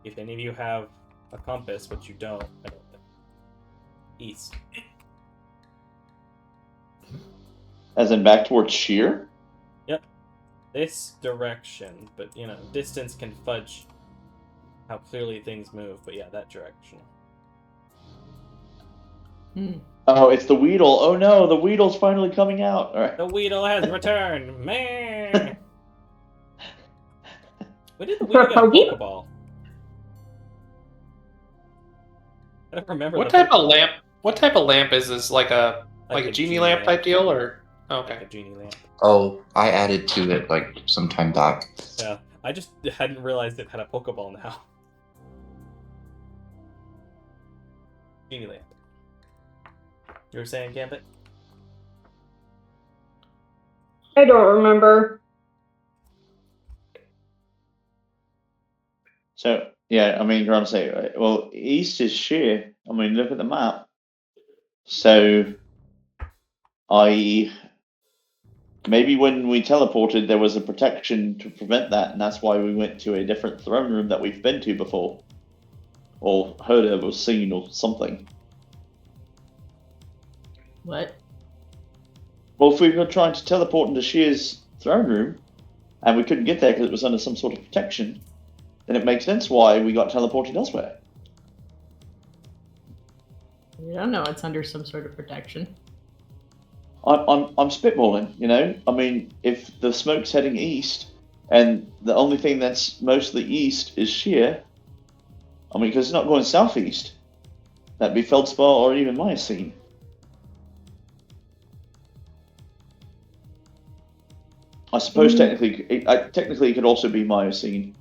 if any of you have a compass, which you don't, I don't think. East. As in back towards Sheer? Yep. This direction, but, distance can fudge how clearly things move, but yeah, that direction. Oh, it's the Weedle. Oh no, the Weedle's finally coming out. All right. The Weedle has returned! Man! When did the Weedle get a Pokeball? I don't remember. What type of lamp? What type of lamp is this? Like a genie lamp type deal, or okay? Like a genie lamp. Oh, I added to it some time back. Yeah, I just hadn't realized it had a Pokeball now. Genie lamp. You were saying, Gambit? I don't remember. So, yeah, I mean, you're on to say, right? Well, east is Sheer. I mean, look at the map. So, maybe when we teleported, there was a protection to prevent that, and that's why we went to a different throne room that we've been to before. Or heard of, or seen, or something. What? Well, if we were trying to teleport into Sheer's throne room, and we couldn't get there because it was under some sort of protection, then it makes sense why we got teleported elsewhere. We don't know it's under some sort of protection. I'm spitballing, I mean, if the smoke's heading east, and the only thing that's mostly east is Sheer, I mean, because it's not going southeast. That'd be Feldspar or even Miocene. I suppose technically it could also be Miocene,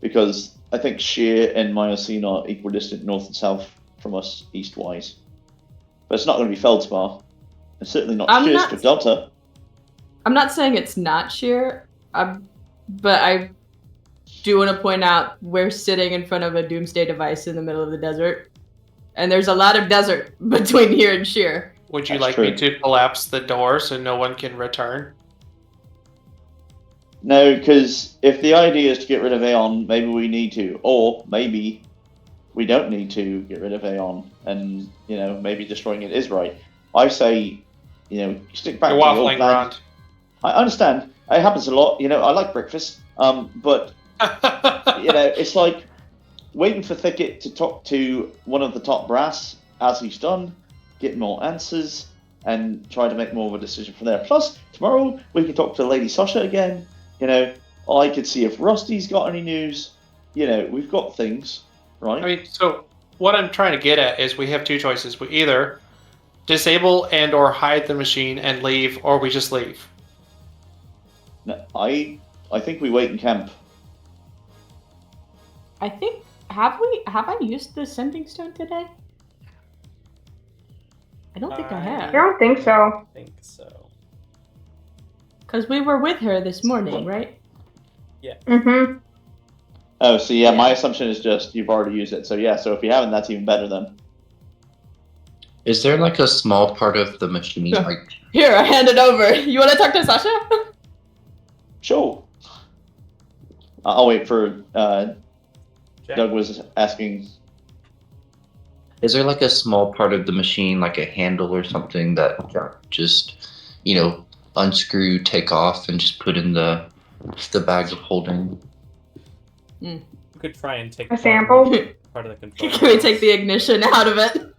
because I think Sheer and Miocene are equidistant north and south from us east-wise. But it's not going to be Feldspar. It's certainly not Sheer to Delta. I'm not saying it's not Sheer, but I do want to point out we're sitting in front of a doomsday device in the middle of the desert, and there's a lot of desert between here and Sheer. Would you That's like me to collapse the door so no one can return? No, because if the idea is to get rid of Aeon, maybe we need to. Or maybe we don't need to get rid of Aeon, and, maybe destroying it is right. I say, stick back You're to the old waffling plan. around. I understand. It happens a lot. I like breakfast. But, it's like waiting for Thicket to talk to one of the top brass, as he's done, get more answers, and try to make more of a decision from there. Plus, tomorrow we can talk to Lady Sasha again. I could see if Rusty's got any news. We've got things, right? I mean, so what I'm trying to get at is we have 2 choices. We either disable and or hide the machine and leave, or we just leave. No, I think we wait in camp. I think have I used the sending stone today? I don't think I I have. don't think so. I think so. Because we were with her this morning, right? Yeah. Mm-hmm. Oh, so yeah, my assumption is just you've already used it. So yeah, so if you haven't, that's even better then. Is there a small part of the machine Here, I hand it over. You want to talk to Sasha? Sure. I'll wait for Jack? Doug was asking. Is there like a small part of the machine, like a handle or something that just, unscrew, take off, and just put in the bag of holding? You could try and take A sample? part of the control. Can we take the ignition out of it?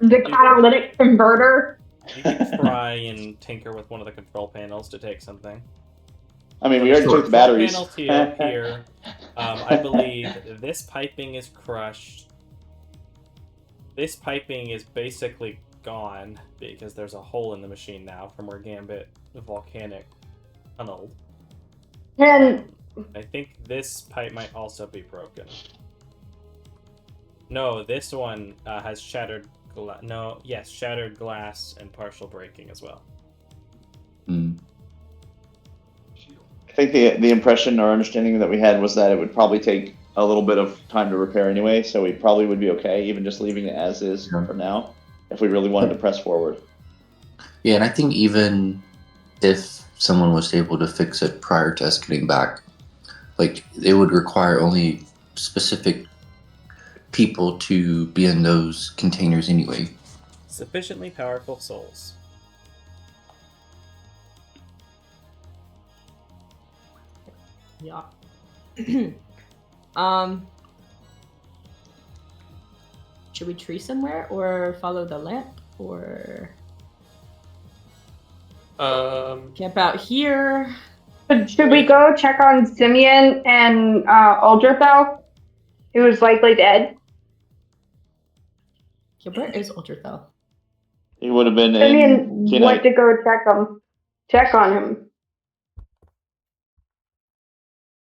The catalytic converter. You could try and tinker with one of the control panels to take something. I mean, we already took the batteries. Panel to here. I believe this piping is crushed. This piping is basically gone because there's a hole in the machine now from where Gambit volcanic tunneled. And I think this pipe might also be broken. No, this one has shattered glass. No, yes, shattered glass and partial breaking as well. I think the impression or understanding that we had was that it would probably take a little bit of time to repair anyway, so we probably would be okay, even just leaving it as is for now, if we really wanted to press forward. Yeah, and I think even if someone was able to fix it prior to us getting back, like, it would require only specific people to be in those containers anyway. Sufficiently powerful souls. Yeah. Should we tree somewhere or follow the lamp or camp out here? should we go check on Simeon and Ultrathel, who is likely dead? Yeah, where is Ultrathel? He would have been Simeon in went to go check on him.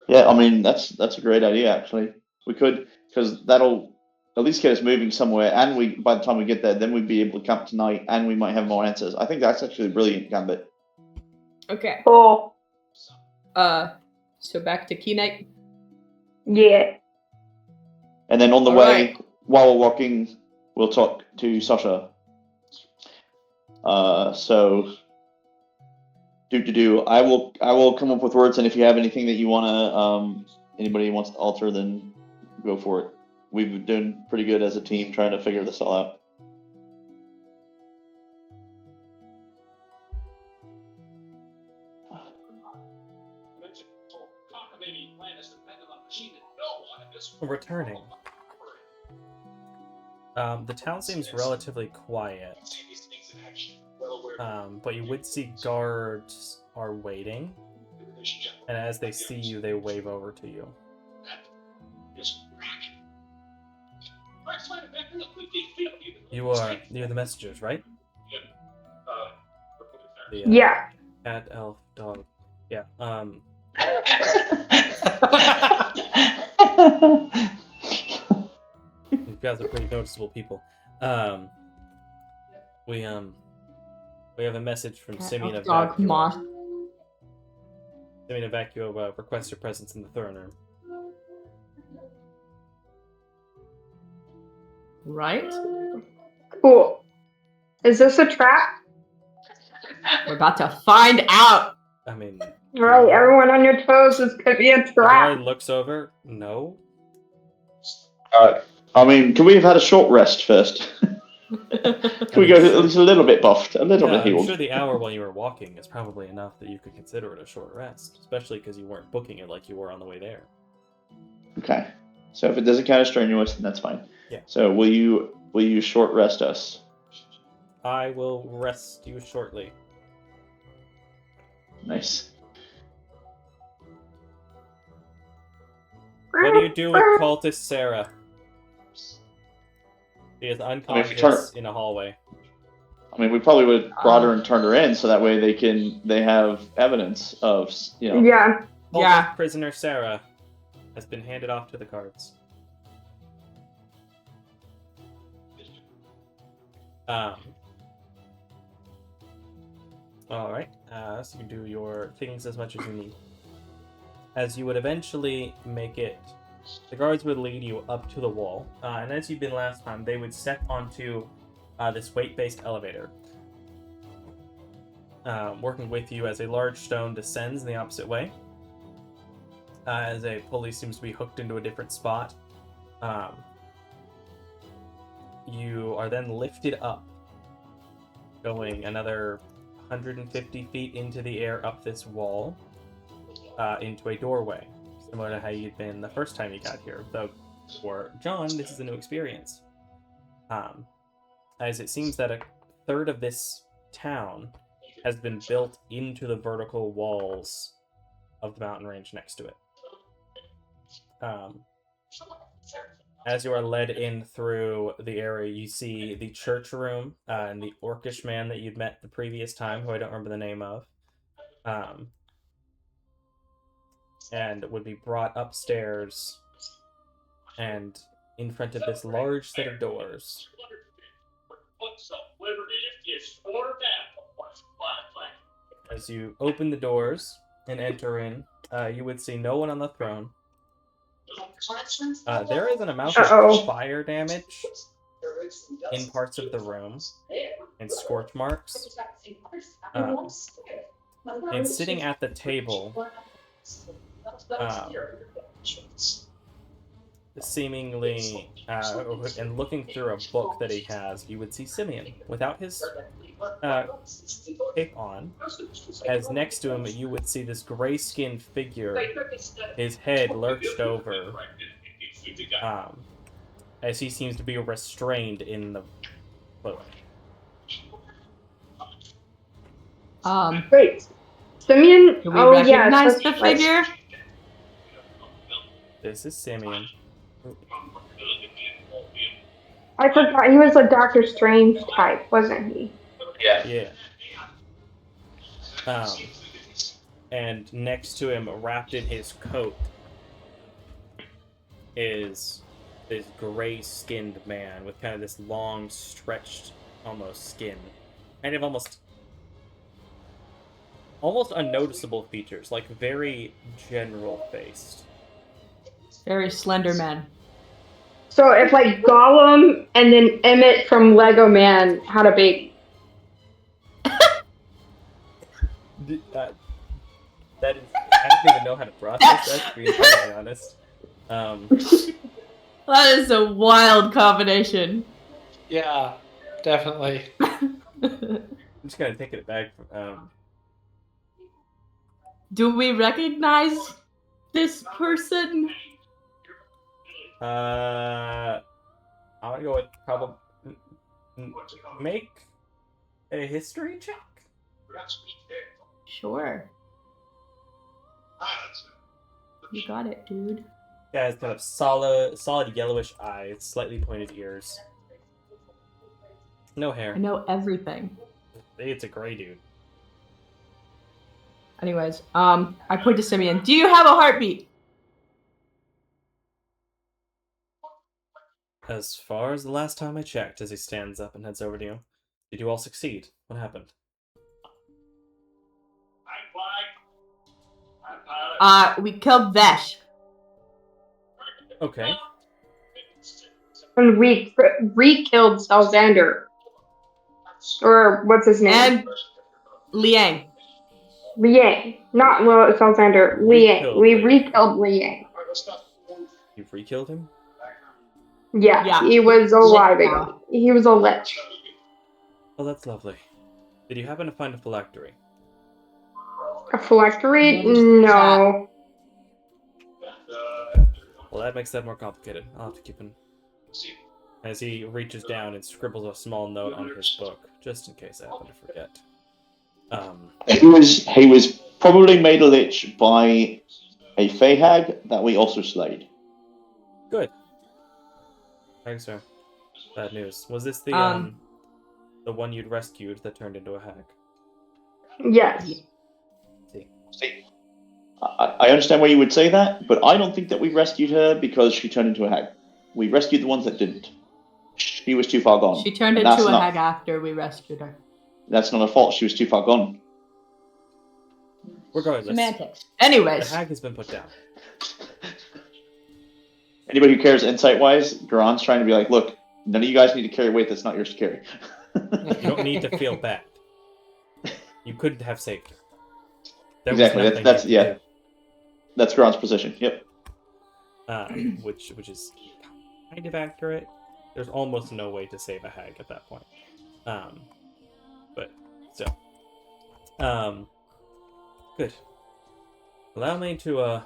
Yeah, I mean that's a great idea actually. We could, because that'll at least get us moving somewhere, and we by the time we get there, then we'd be able to camp tonight, and we might have more answers. I think that's actually brilliant, Gambit. Okay. Cool. So back to Key Night. Yeah. And then on the All way, right. while we're walking, we'll talk to Sasha. So I will come up with words, and if you have anything that you wanna anybody wants to alter, then go for it. We've been doing pretty good as a team trying to figure this all out. Returning. The town seems relatively quiet. But you would see guards are waiting, and as they see you, they wave over to you. You're the messengers, right? The, Yeah. Cat, elf, dog. Yeah. You guys are pretty noticeable people. We have a message from Simeon of Dog moth. Simeon of Vacuo requests your presence in the throne room. Right? Cool. Is this a trap? We're about to find out. I mean, Right, everyone on your toes. This could be a the trap. guard looks over. No. I mean, can we have had a short rest first? Can we go at least a little bit buffed, a little bit I'm healed? sure the hour while you were walking is probably enough that you could consider it a short rest, especially because you weren't booking it like you were on the way there. Okay, so if it doesn't count as strenuous, then that's fine. Yeah. So will you short rest us? I will rest you shortly. Nice. What do you do with cultist Sarah? She is unconscious in a hallway. I mean, we probably would have brought her and turned her in, so that way they have evidence of, Yeah. Cultist prisoner Sarah has been handed off to the guards. Alright, so you can do your things as much as you need. As you would eventually make it, the guards would lead you up to the wall, and as you've been last time, they would step onto this weight-based elevator. Working with you as a large stone descends in the opposite way. as a pulley seems to be hooked into a different spot. You are then lifted up, going another 150 feet into the air up this wall, into a doorway, similar to how you'd been the first time you got here. Though for John, this is a new experience. As it seems that a third of this town has been built into the vertical walls of the mountain range next to it. As you are led in through the area, you see the church room and the orcish man that you'd met the previous time, who I don't remember the name of, and would be brought upstairs and in front of this large set of doors. As you open the doors and enter in, you would see no one on the throne. There is an amount of fire damage in parts of the room and scorch marks. And sitting at the table, seemingly, and looking through a book that he has, you would see Simeon without his cape on. As next to him, you would see this gray-skinned figure, his head lurched over, as he seems to be restrained in the boat. Wait, Simeon? Do we recognize the right. figure? This is Simeon. I forgot he was a Doctor Strange type, wasn't he? Yeah. And next to him, wrapped in his coat, is this gray-skinned man with kind of this long, stretched, almost skin. Kind of almost unnoticeable features, like very general-faced. Very slender man. So if like Gollum and then Emmett from Lego Man had a baby. That is, I don't even know how to process that, to be entirely honest. That is a wild combination. Yeah, definitely. I'm just kind of taking it back from, Do we recognize this person? I'm gonna go with probably make a history check. Sure. You got it, dude. Yeah, it's kind of solid yellowish eyes, slightly pointed ears. No hair. I know everything. It's a gray dude. Anyways, I point to Simeon. Do you have a heartbeat? As far as the last time I checked, as he stands up and heads over to you. Did you all succeed? What happened? We killed Vesh. Okay. And we re-killed Salzander. Or what's his name? And Liang. Liang. Not Salzander. Liang. We re-killed Liang. You've re-killed him? Yeah, he was alive again. He was a lich. Oh, that's lovely. Did you happen to find a phylactery? A phylactery? No. Well, that makes that more complicated. I'll have to keep an... As he reaches down and scribbles a small note on his book, just in case I happen to forget. He was probably made a lich by a fey hag that we also slayed. Good. Thanks, sir. Bad news. Was this the one you'd rescued that turned into a hag? Yes. See, I understand why you would say that, but I don't think that we rescued her because she turned into a hag. We rescued the ones that didn't. She was too far gone. She turned into a hag after we rescued her. That's not her fault. She was too far gone. Regardless. Semantics. Anyways. The hag has been put down. Anybody who cares insight-wise, Garon's trying to be like, look, none of you guys need to carry weight that's not yours to carry. You don't need to feel bad. You couldn't have saved her. Exactly. That's yeah. That's Grant's position. Yep. Which is kind of accurate. There's almost no way to save a hag at that point. But still. Good. Allow me to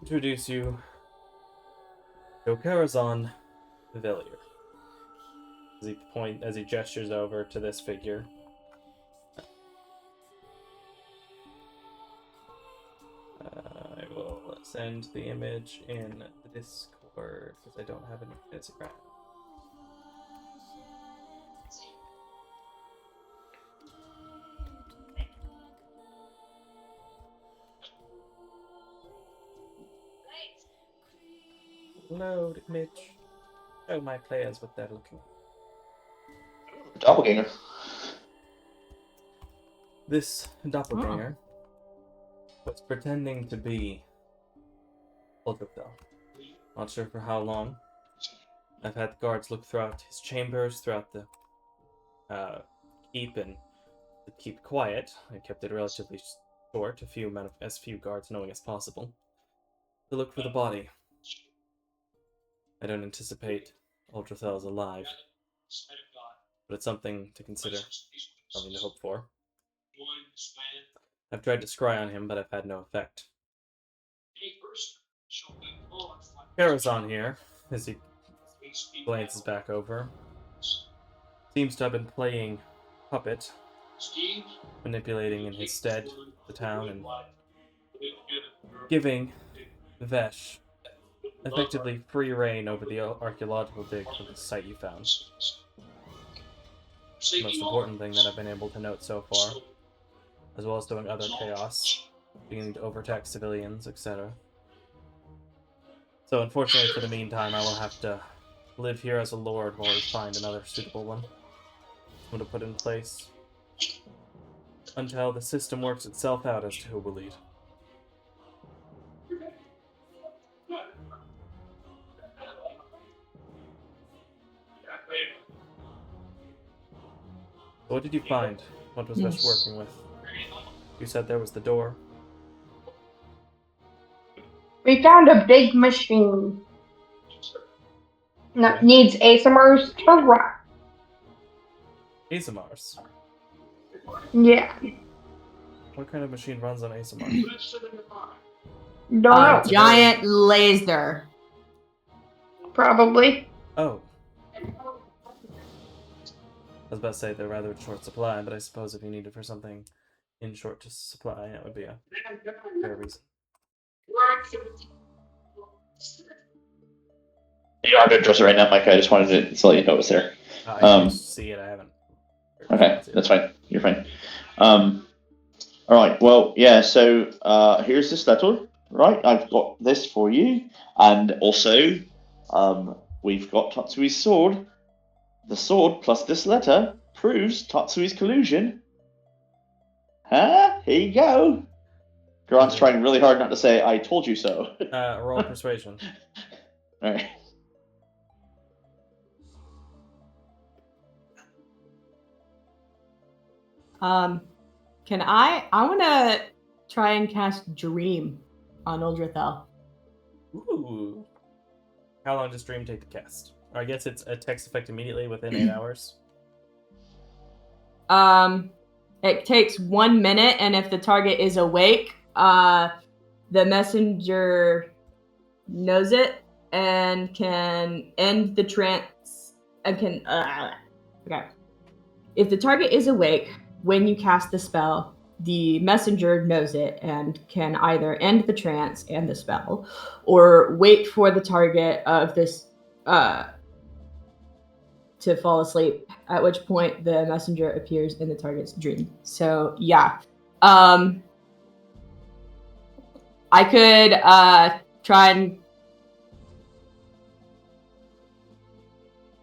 introduce you to Karazhan Villier. As he gestures over to this figure. I will send the image in the Discord because I don't have an Instagram. Load image. Show my players what they're looking for. Doppelganger. This doppelganger was pretending to be Ultrathel. Not sure for how long. I've had the guards look throughout his chambers, throughout the keep, and to keep quiet. I kept it relatively short, as few guards knowing as possible. To look for the body. I don't anticipate Ultrathel is alive, but it's something to consider, something to hope for. I've tried to scry on him, but I've had no effect. Karazhan here, as he glances back over, seems to have been playing puppet, manipulating in his stead the town and giving Vesh effectively free reign over the archaeological dig for the site you found. The most important thing that I've been able to note so far, as well as doing other chaos, beginning to overtax civilians, etc. So unfortunately for the meantime, I will have to live here as a lord while we find another suitable one. I'm going to put in place until the system works itself out as to who will lead. So what did you find? What was Vesh working with? You said there was the door. We found a big machine that needs ASMRs to run. ASMRs? Yeah. What kind of machine runs on ASMR? Don't know. Giant laser. Probably. Oh. I was about to say they're rather in short supply, but I suppose if you need it for something in short supply, that would be a fair reason. You don't have to address it right now, Mike. I just wanted to let you know it was there. I can see it, I haven't. Okay, that's fine. You're fine. Alright, well, yeah, so here's this letter, right? I've got this for you. And also, we've got Tatsui's sword. The sword plus this letter proves Tatsui's collusion. Huh? Here you go. Grant's trying really hard not to say, I told you so. Roll persuasion. Alright. I want to try and cast Dream on Uldrathel. Ooh. How long does Dream take to cast? Or I guess it's a text effect immediately within 8 hours. It takes 1 minute, and if the target is awake, the messenger knows it and can end the trance and can okay. If the target is awake when you cast the spell, the messenger knows it and can either end the trance and the spell, or wait for the target of this to fall asleep, at which point the messenger appears in the target's dream. So yeah. I could try and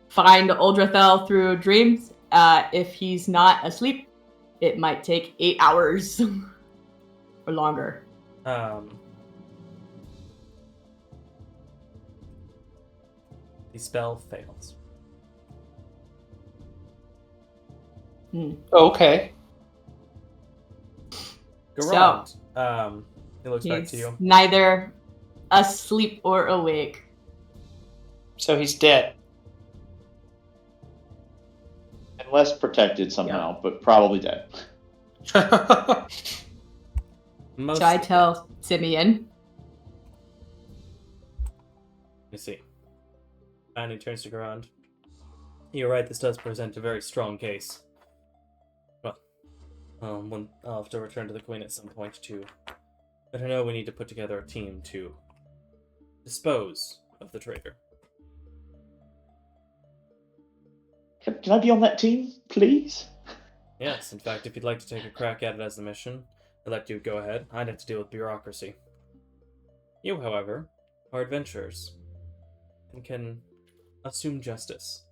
find Uldrathel through dreams. If he's not asleep, it might take 8 hours or longer. The spell fails. Okay. Garand, He looks back to He's you. neither asleep or awake. So he's dead. Unless protected somehow, but probably dead. Most So I tell Simeon. You see. And he turns to Garand. You're right, this does present a very strong case. Well, I'll have to return to the Queen at some point to let her know we need to put together a team to dispose of the traitor. Can I be on that team, please? Yes, in fact, if you'd like to take a crack at it as the mission, I'd let you go ahead. I'd have to deal with bureaucracy. You, however, are adventurers and can assume justice.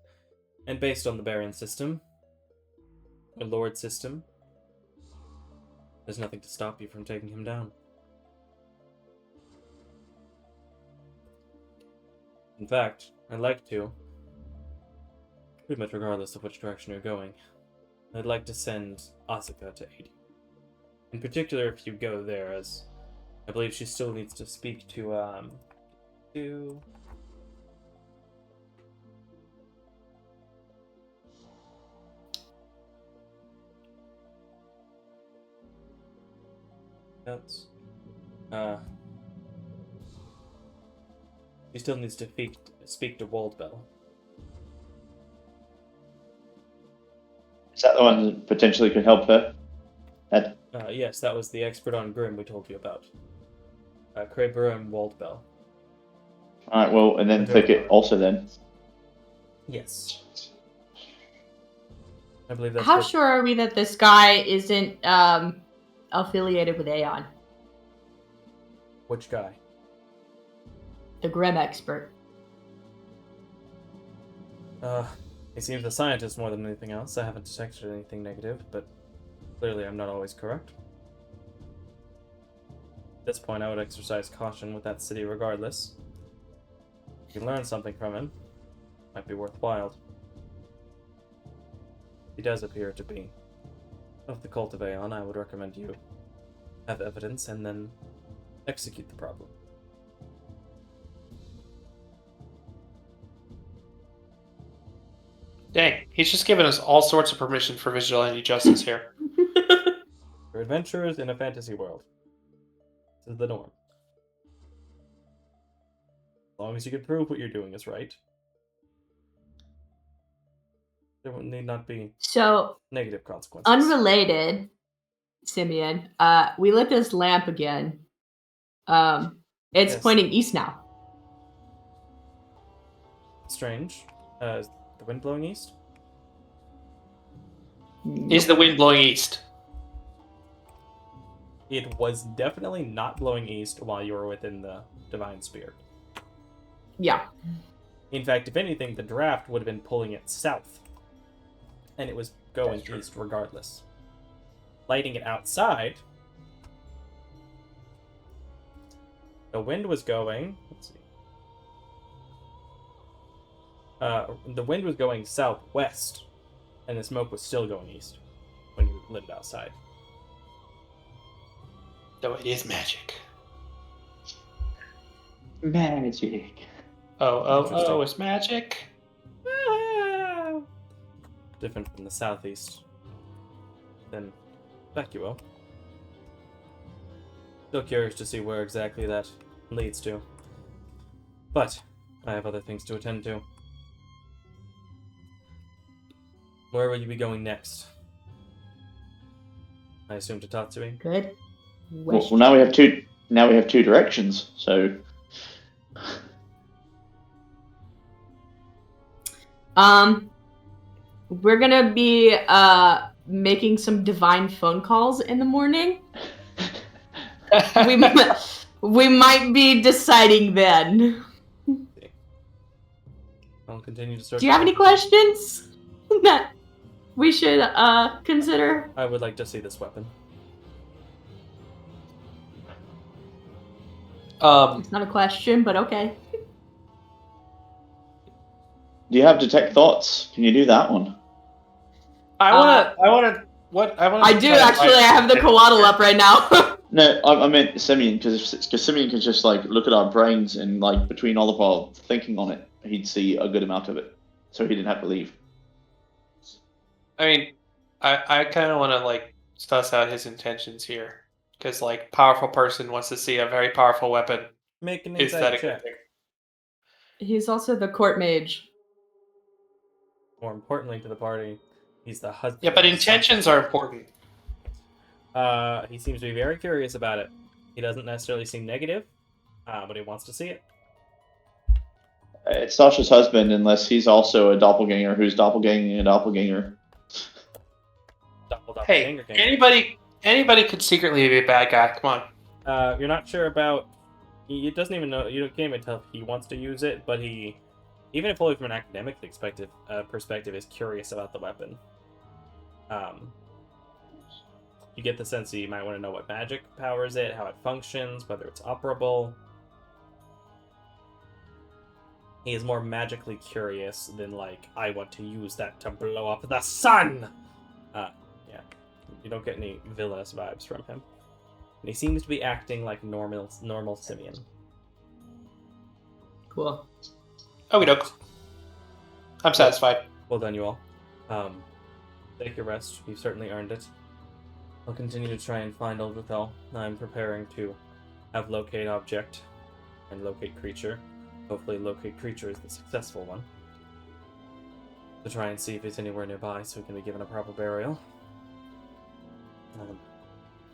And based on the Baron system, the Lord system, there's nothing to stop you from taking him down. In fact, I'd like to, pretty much regardless of which direction you're going, I'd like to send Asuka to aid you. In particular, if you go there, as I believe she still needs to speak to That's she still needs to speak to Waldbell. Is that the one that potentially could help her? Yes, that was the expert on Grim we told you about. Kraber and Waldbell. Alright, well, and then Thicket also then. Yes. I believe that's How what- sure are we that this guy isn't affiliated with Aeon, Which guy? the Grim expert? He seems a scientist more than anything else. I haven't detected anything negative, but clearly I'm not always correct. At this point, I would exercise caution with that city regardless. If you learn something from him, might be worthwhile. He does appear to be of the cult of Aeon. I would recommend you have evidence and then execute the problem. Dang, he's just given us all sorts of permission for vigilante justice here. You're adventurers in a fantasy world. This is the norm. As long as you can prove what you're doing is right, there need not be So, negative consequences. unrelated, Simeon, we lit this lamp again. It's Yes. pointing east now. Strange. Is the wind blowing east? Is the wind blowing east? It was definitely not blowing east while you were within the Divine Spear. Yeah. In fact, if anything, the draft would have been pulling it south. And it was going That's true. east regardless. Lighting it outside, the wind was going... Let's see. The wind was going southwest, and the smoke was still going east when you lit it outside. No, it is magic. Magic. Oh, Interesting. it's magic. Different from the southeast. Then Vacuo. Still curious to see where exactly that leads to. But I have other things to attend to. Where will you be going next? I assume to Tatsui. Good. Well, now we have two. Now we have two directions. So We're gonna be making some divine phone calls in the morning. We might be deciding then. I'll continue to search. Do you have any questions that we should consider? I would like to see this weapon. It's not a question, but okay. do you have detect thoughts? Can you do that one? I wanna. I do actually. I have the coatl up right now. No, I meant Simeon because Simeon can just like look at our brains and like between all of our thinking on it, he'd see a good amount of it, so he didn't have to leave. I mean, I kind of want to like suss out his intentions here, because like powerful person wants to see a very powerful weapon. Make an Is that insight a check. good thing? He's also the court mage. More importantly to the party, he's the husband. Yeah, but of the intentions son. are important. He seems to be very curious about it. He doesn't necessarily seem negative, but he wants to see it. It's Sasha's husband, unless he's also a doppelganger who's doppelganging a doppelganger. Hey, Doppelganger. anybody could secretly be a bad guy. Come on. You're not sure about. He doesn't even know. You can't even tell if he wants to use it, but he, even if only from an academic perspective, is curious about the weapon. You get the sense that you might want to know what magic powers it, how it functions, whether it's operable. He is more magically curious than like, I want to use that to blow up the sun. Yeah, you don't get any villainous vibes from him. And he seems to be acting like normal Simeon. Cool. Okie doke. I'm satisfied. Well done, you all. Take your rest. You've certainly earned it. I'll continue to try and find Old Withel. I'm preparing to have locate object and locate creature. Hopefully locate creature is the successful one. To try and see if he's anywhere nearby so he can be given a proper burial.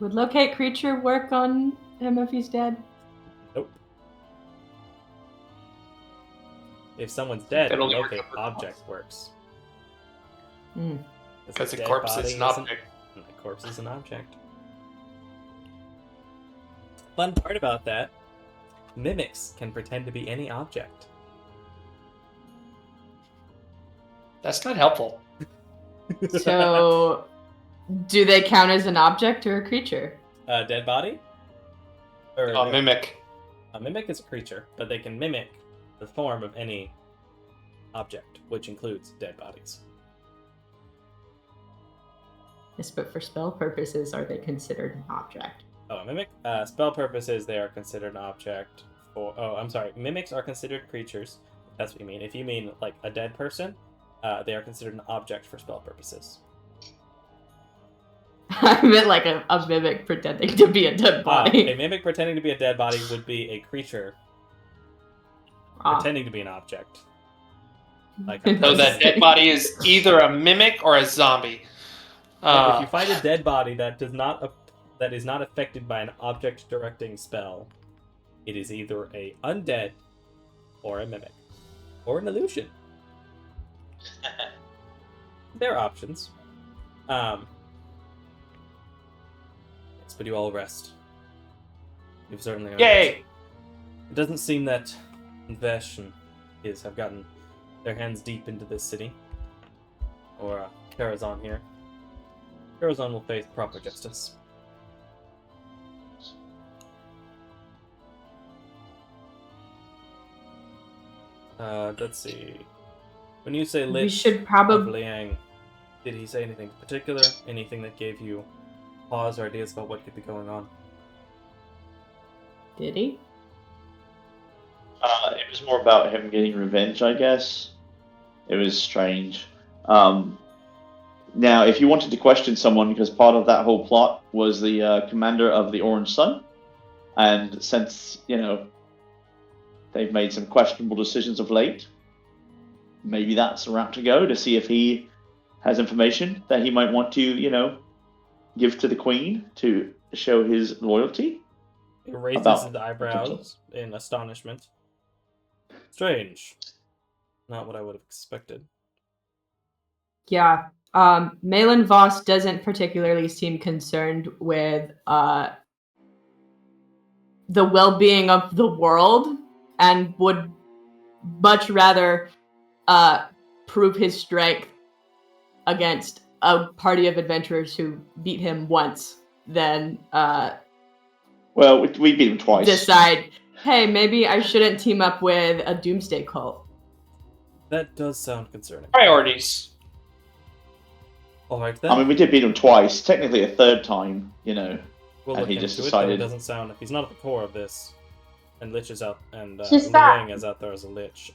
Would locate creature work on him if he's dead? Nope. If someone's dead, That'll only work locate for object works. Because a corpse is an object. A corpse is an object. Fun part about that, mimics can pretend to be any object. That's not helpful. So, do they count as an object or a creature? A dead body? Or A mimic. A mimic is a creature, but they can mimic the form of any object, which includes dead bodies. Yes, but for spell purposes, are they considered an object? Oh, a mimic? Spell purposes, they are considered an object for... Oh, I'm sorry. Mimics are considered creatures. That's what you mean. If you mean, like, a dead person, they are considered an object for spell purposes. I meant like a mimic pretending to be a dead body. A mimic pretending to be a dead body would be a creature pretending to be an object. Like So that dead body is either a mimic or a zombie. If you find a dead body that is not affected by an object directing spell, it is either a undead or a mimic or an illusion. There are options. Yes, but you all rest. You've certainly earned Yay! It doesn't seem that Vesh and his have gotten their hands deep into this city. Or Karazhan here. Karazhan will face proper justice. Let's see. When you say lit We should probably... Liang, did he say anything particular? Anything that gave you pause or ideas about what could be going on? Did he? It was more about him getting revenge, I guess. It was strange. Now, if you wanted to question someone, because part of that whole plot was the commander of the Orange Sun, and since, they've made some questionable decisions of late, maybe that's the route to go to see if he has information that he might want to, give to the Queen to show his loyalty. He raises his eyebrows in astonishment. Strange. Not what I would have expected. Yeah. Malin Voss doesn't particularly seem concerned with the well-being of the world and would much rather prove his strength against a party of adventurers who beat him once than Well, we beat him twice. decide, hey, maybe I shouldn't team up with a doomsday cult. That does sound concerning. Priorities. Alright then. I mean, we did beat him twice. Technically a third time, Well, We'll And look he into just it, though it decided- doesn't sound... If he's not at the core of this, and Lich is out, and Just stop. Liang is out there as a Lich,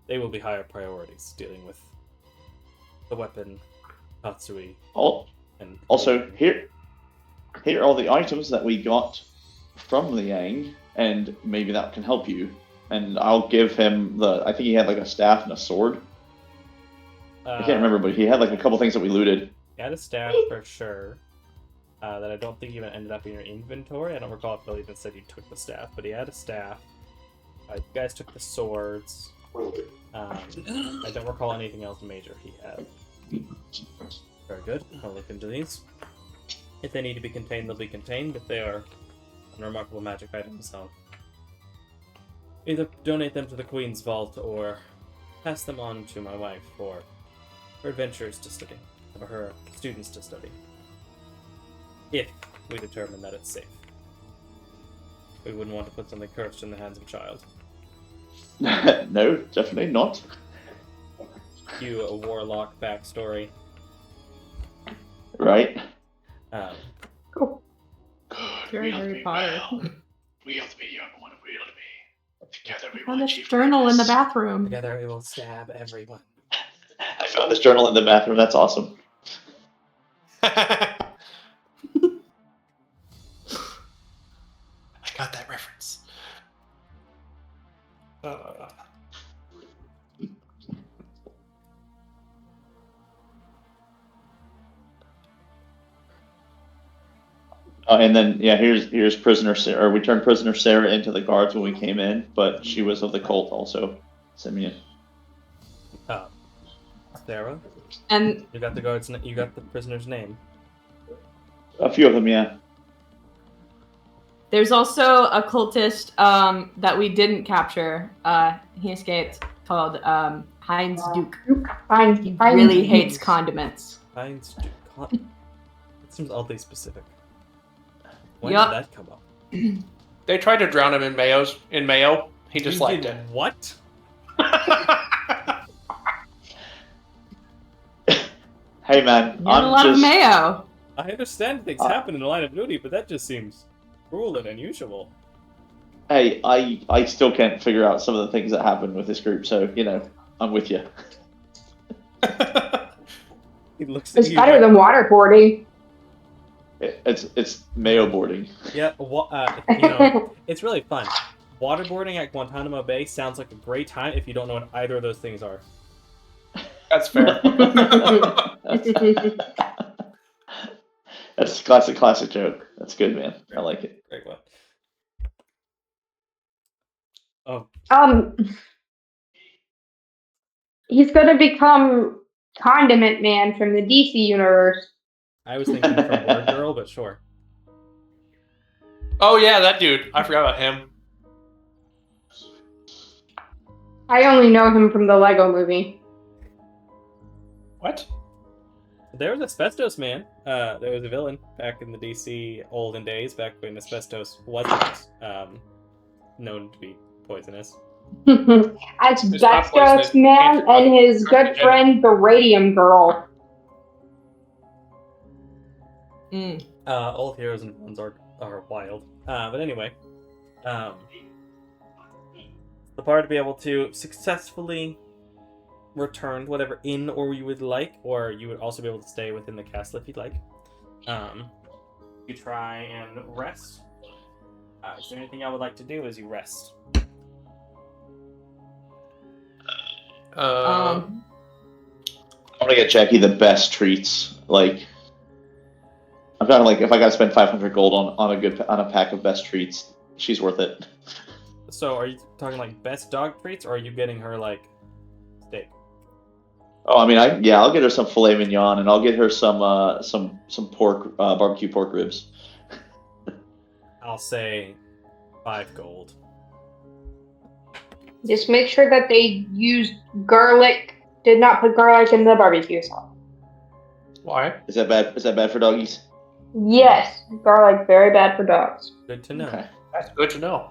they will be higher priorities dealing with the weapon, Tatsui, and... Also, here are all the items that we got from Liang, and maybe that can help you. And I'll give him I think he had like a staff and a sword. I can't remember, but he had like a couple things that we looted. He had a staff for sure, that I don't think even ended up in your inventory. I don't recall if Bill even said you took the staff, but he had a staff. You guys took the swords. I don't recall anything else major he had. Very good. I'll look into these. If they need to be contained, they'll be contained. If they are unremarkable magic items, I'll either donate them to the Queen's Vault or pass them on to my wife for her adventures to study, or her students to study. If we determine that it's safe. We wouldn't want to put something cursed in the hands of a child. No, definitely not. Cue a warlock backstory. Right? Cool. Very Harry Potter. Wield me, young one, wield me. Together we Found this journal in the bathroom. Together we will stab everyone. I found this journal in the bathroom. That's awesome. I got that reference. And then, yeah, here's prisoner Sarah. We turned prisoner Sarah into the guards when we came in, but she was of the cult also. Simeon. Sarah, And you got the guard's. You got the prisoner's name. A few of them, yeah. there's also a cultist that we didn't capture. He escaped, called Heinz Duke. He really hates condiments. Heinz Duke. It seems oddly specific. When Yup. did that come up? They tried to drown him in mayo. He just You liked did it. What? Hey, man, You had a lot of mayo. I understand things happen in the line of duty, but that just seems cruel and unusual. Hey, I still can't figure out some of the things that happen with this group, so, you know, I'm with you. He looks at It's you. better than waterboarding. It's mayo boarding. Yeah, you know, it's really fun. Waterboarding at Guantanamo Bay sounds like a great time if you don't know what either of those things are. That's fair. That's a classic joke. That's good, man. I like it. Great one. Oh, He's gonna become Condiment Man from the DC universe. I was thinking from Word Girl, but sure. Oh yeah, that dude. I forgot about him. I only know him from the Lego movie. What? There was Asbestos Man. There was a villain back in the DC olden days, back when asbestos wasn't known to be poisonous. Asbestos Man and his good friend, the Radium Girl. All heroes and villains are wild. But anyway, the part to be able to successfully return whatever inn or you would like, or you would also be able to stay within the castle if you'd like. You try and rest. Is there anything I would like to do as you rest? I want to get Jackie the best treats. Like, I'm trying to, like, if I gotta spend 500 gold on a pack of best treats, she's worth it. So, are you talking like best dog treats, or are you getting her like steak? Oh, I mean, I'll get her some filet mignon, and I'll get her some pork, barbecue pork ribs. I'll say 5 gold. Just make sure that they used garlic. Did not put garlic in the barbecue sauce. Why? Is that bad? Is that bad for doggies? Yes, garlic very bad for dogs, Good to know. Okay. That's good to know.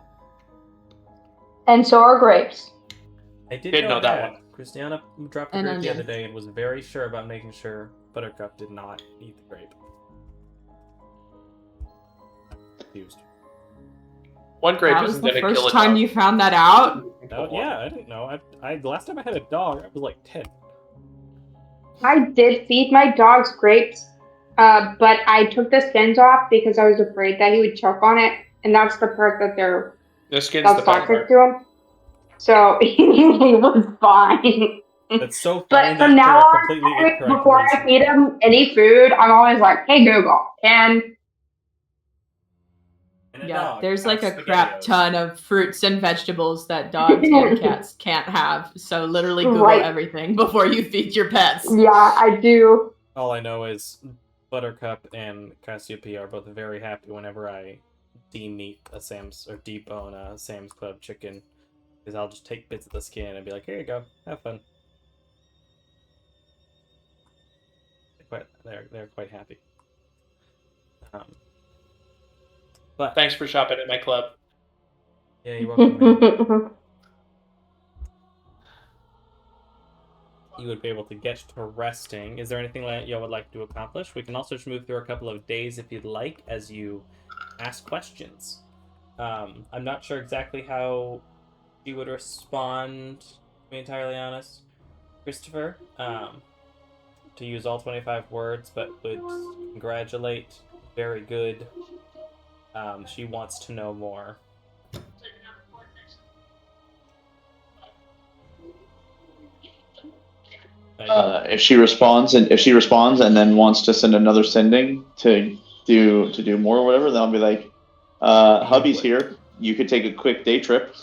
and so are grapes. I did Didn't know know that that. one. Christiana dropped a And grape the other onions. day and was very sure about making sure Buttercup did not eat the grape. Used. One grape That was isn't the going to kill first a time dog. you found that out? Oh yeah, I didn't know. I last time I had a dog, I was like 10. I did feed my dogs grapes, but I took the skins off because I was afraid that he would choke on it, and that's the part that The skin's that's the best toxic part. to him. So he was fine. That's so But funny from that for now a on, completely incorrect before I reason. feed him any food, I'm always like, "Hey Google, and And a Yeah, dog there's have like a crap SpaghettiOs. ton of fruits and vegetables that dogs and cats can't have. So literally Google Right. everything before you feed your pets. yeah, I do." All I know is Buttercup and Cassiopeia are both very happy whenever I de-meat a Sam's or debone a Sam's Club chicken, because I'll just take bits of the skin and be like, "Here you go, have fun." They're quite happy. But Thanks for shopping at my club. yeah, you're welcome, man. You would be able to get to resting. Is there anything that you would like to accomplish? We can also just move through a couple of days if you'd like, as you ask questions. I'm not sure exactly how you would respond, to be entirely honest, Christopher. To use all 25 words, but would congratulate. Very good. She wants to know more. If she responds and then wants to send another sending to do more or whatever, then I'll be like, hubby's here. You could take a quick day trip.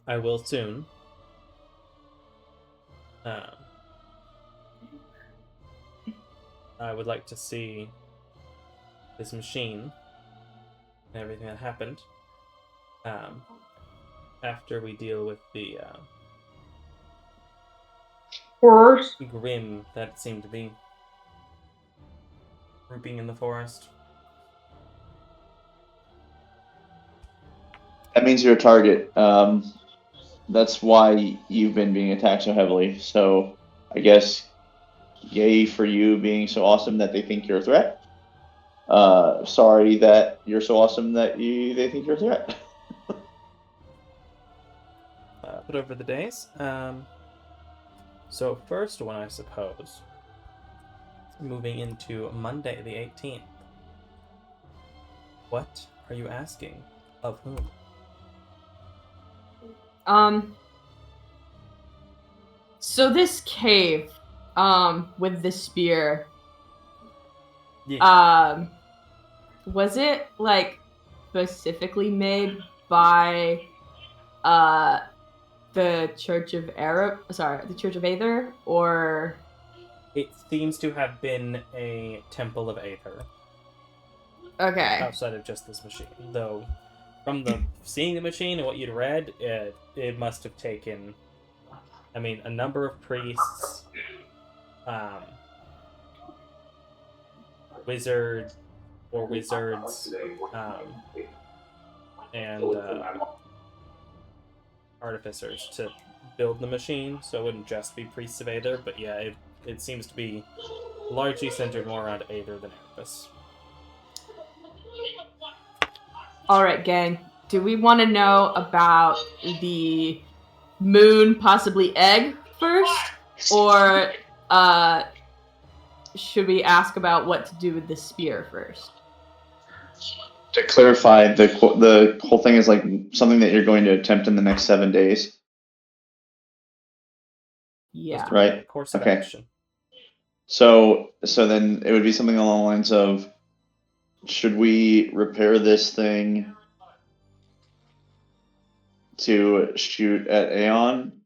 I will soon. I would like to see this machine and everything that happened. After we deal with the Horrors. grim that seemed to be grouping in the forest. That means you're a target. That's why you've been being attacked so heavily. So I guess yay for you being so awesome that they think you're a threat. Sorry that you're so awesome that they think you're a threat. Put over the days. So first one, I suppose, moving into Monday the 18th. What are you asking of whom? So this cave, with the spear, Yeah. was it like specifically made by, the Church of the Church of Aether, or? It seems to have been a Temple of Aether. Okay. Outside of just this machine, though, from seeing the machine and what you'd read, it must have taken, I mean, a number of priests, wizards, and artificers to build the machine, so it wouldn't just be priests of Aether, but yeah, it seems to be largely centered more around Aether than Erebus. Alright, gang. Do we want to know about the moon, possibly egg, first? Or, should we ask about what to do with the spear first? To clarify, the whole thing is like something that you're going to attempt in the next 7 days. Yeah. Right. Course of Okay. action. So then it would be something along the lines of, should we repair this thing to shoot at Aeon?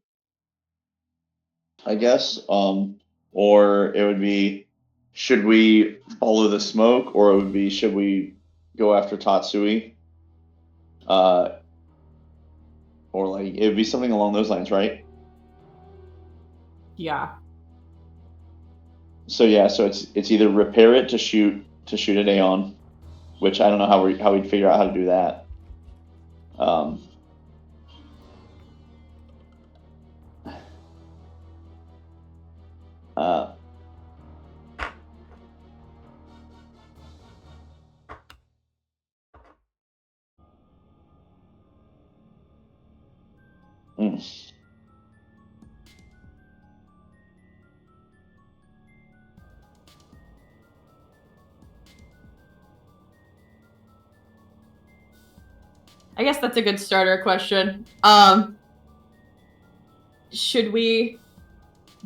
I guess. Or it would be, should we follow the smoke, or it would be, should we go after Tatsui? Or like it would be something along those lines, right? Yeah. So yeah, so it's either repair it to shoot at Aeon, which I don't know how we'd figure out how to do that. I guess that's a good starter question. Should we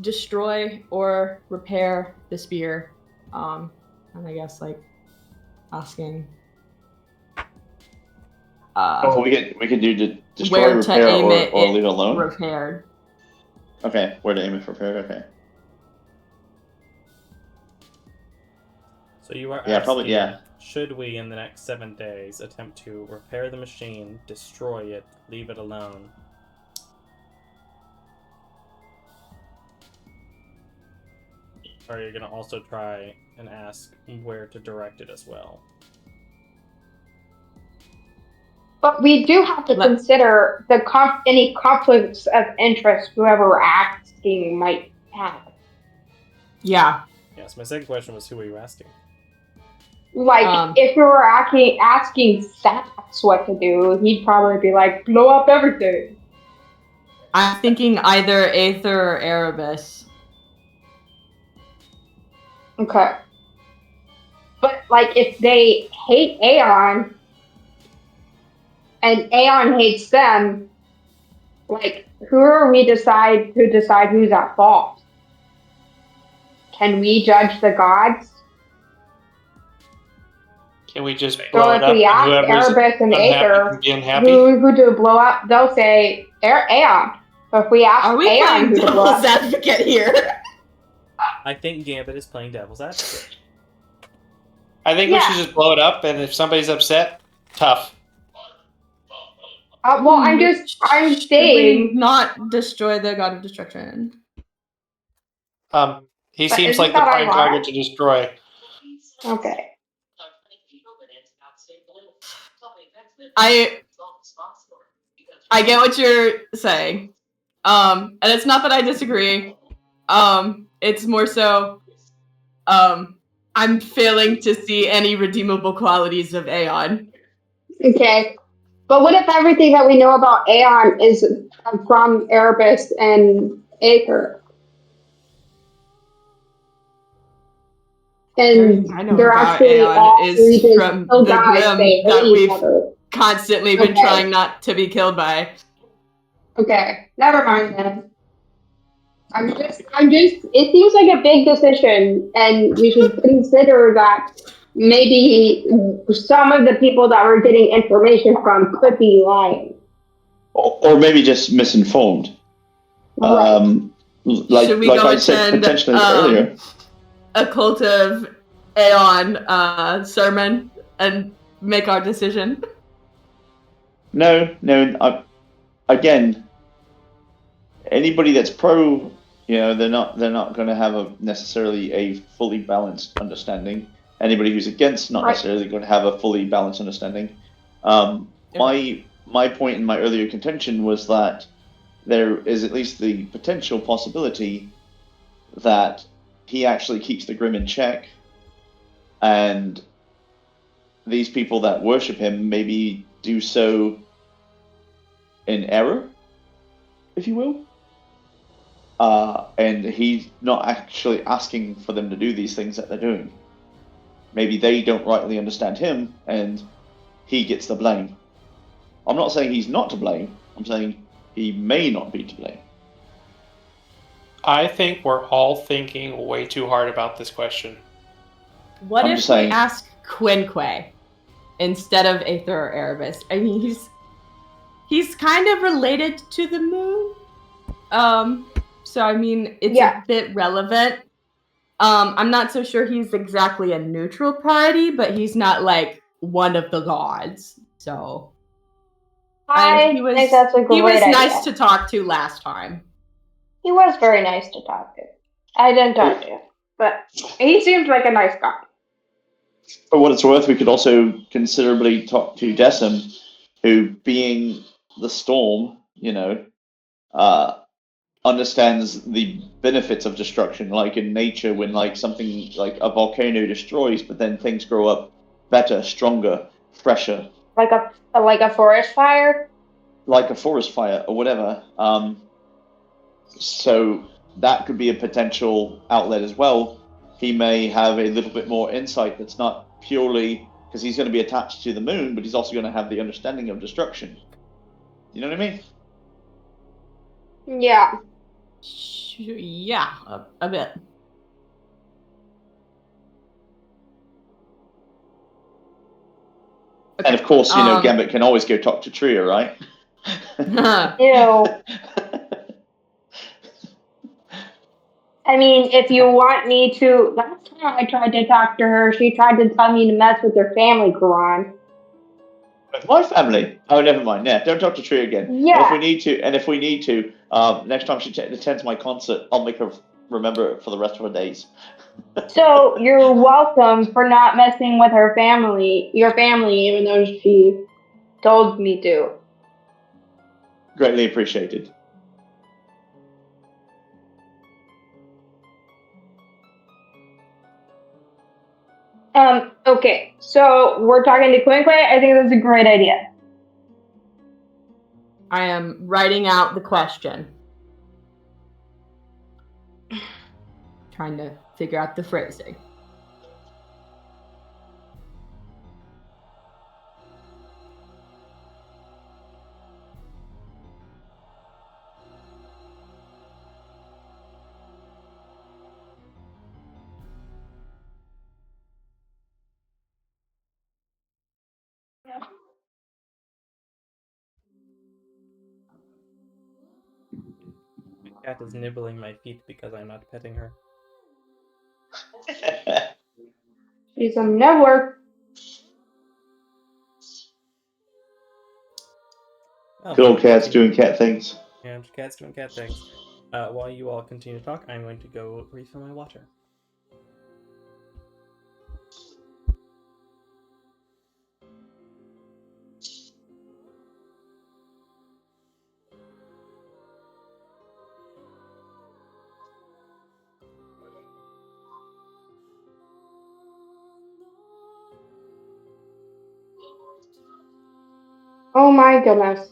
destroy or repair the spear? And I guess like asking. We could do destroy, Where to repair, aim it or leave it alone. Repaired. Okay, where to aim it for repair? Okay. So you are Yeah, asking, probably, yeah. should we, in the next 7 days, attempt to repair the machine, destroy it, leave it alone? Or are you going to also try and ask where to direct it as well? But we do have to consider the any conflicts of interest whoever we're asking might have. Yes, my second question was, who are you asking? Like, if we were asking Sax what to do, he'd probably be like, blow up everything. I'm thinking either Aether or Erebus. Okay. But, like, if they hate Aeon, and Aeon hates them, like, who are we to decide who's at fault? Can we judge the gods? Can we just So blow if it up we and ask whoever's Erebus and unhappy Aether can be unhappy? who to blow up, they'll say Aeon. So if we ask Are we Aeon playing who to blow devil's up, advocate here? I think Gambit is playing devil's advocate. I think we should just blow it up, and if somebody's upset, tough. well, I'm Should saying. we not destroy the god of destruction? He But seems isn't like the that prime ironic? target to destroy. Okay. I get what you're saying. And it's not that I disagree. It's more so I'm failing to see any redeemable qualities of Aeon. Okay. But what if everything that we know about Aeon is from Erebus and Aether? And I know they're about actually Aeon all is three from the the guys Grim they that hate we've each other. constantly been Okay. trying not to be killed by. Okay, never mind then. It seems like a big decision, and we should consider that maybe some of the people that we're getting information from could be lying. Or maybe just misinformed. Right. Like we go I said attend, potentially earlier. A Cult of Aeon sermon and make our decision? No. Again, anybody that's pro, they're not going to have necessarily a fully balanced understanding. Anybody who's against, not necessarily going to have a fully balanced understanding. My point in my earlier contention was that there is at least the potential possibility that he actually keeps the Grim in check, and these people that worship him maybe do so in error, if you will. And he's not actually asking for them to do these things that they're doing. Maybe they don't rightly understand him, and he gets the blame. I'm not saying he's not to blame. I'm saying he may not be to blame. I think we're all thinking way too hard about this question. What if we ask Quinque instead of Aether or Erebus? I mean, he's kind of related to the moon. So I mean, it's a bit relevant. I'm not so sure he's exactly a neutral party, but he's not like one of the gods. So I think that's a great idea. He was nice to talk to last time. He was very nice to talk to. I didn't talk to him, but he seemed like a nice guy. For what it's worth, we could also considerably talk to Decim, who, being the storm, understands the benefits of destruction, like in nature when like something like a volcano destroys, but then things grow up better, stronger, fresher. Like a forest fire? Like a forest fire or whatever. So that could be a potential outlet as well. He may have a little bit more insight that's not purely because he's going to be attached to the moon, but he's also going to have the understanding of destruction. You know what I mean? Yeah. Yeah, a bit. Okay. And of course, you know, Gambit can always go talk to Tria, right? Ew. I mean, if you want me to, last time I tried to talk to her, she tried to tell me to mess with her family, Quran. With my family? Oh, never mind. Yeah, don't talk to Tria again. Yeah. And if we need to, next time she attends my concert, I'll make her remember it for the rest of her days. So you're welcome for not messing with her family, your family, even though she told me to. Greatly appreciated. Okay, so we're talking to Quinn Quay. I think that's a great idea. I am writing out the question. Trying to figure out the phrasing. The cat is nibbling my feet because I'm not petting her. She's a nibbler. Well, Good old while you cat's continue- doing cat things. Yeah, cat's doing cat things. While you all continue to talk, I'm going to go refill my water. Oh my goodness.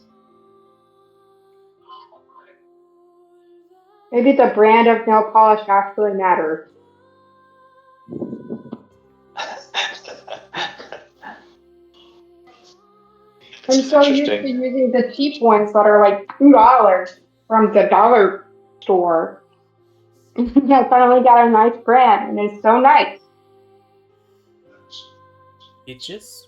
Maybe the brand of nail polish actually matters. I'm so used to Interesting. using the cheap ones that are like $2 from the dollar store. I finally got a nice brand, and it's so nice. Peaches?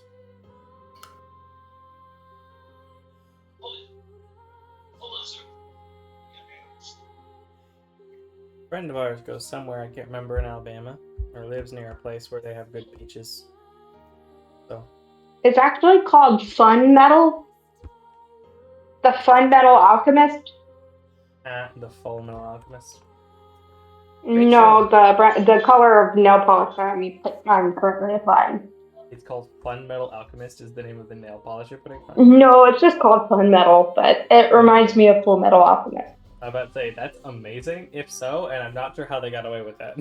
A friend of ours goes somewhere, I can't remember, in Alabama, or lives near a place where they have good peaches. So, It's actually called Fun Metal. The Fun Metal Alchemist. the Full Metal Alchemist. No, the color of nail polish I'm currently applying. It's called Fun Metal Alchemist is the name of the nail polish you're putting on? No, it's just called Fun Metal, but it reminds me of Full Metal Alchemist. I'm about to say, that's amazing, if so, and I'm not sure how they got away with that.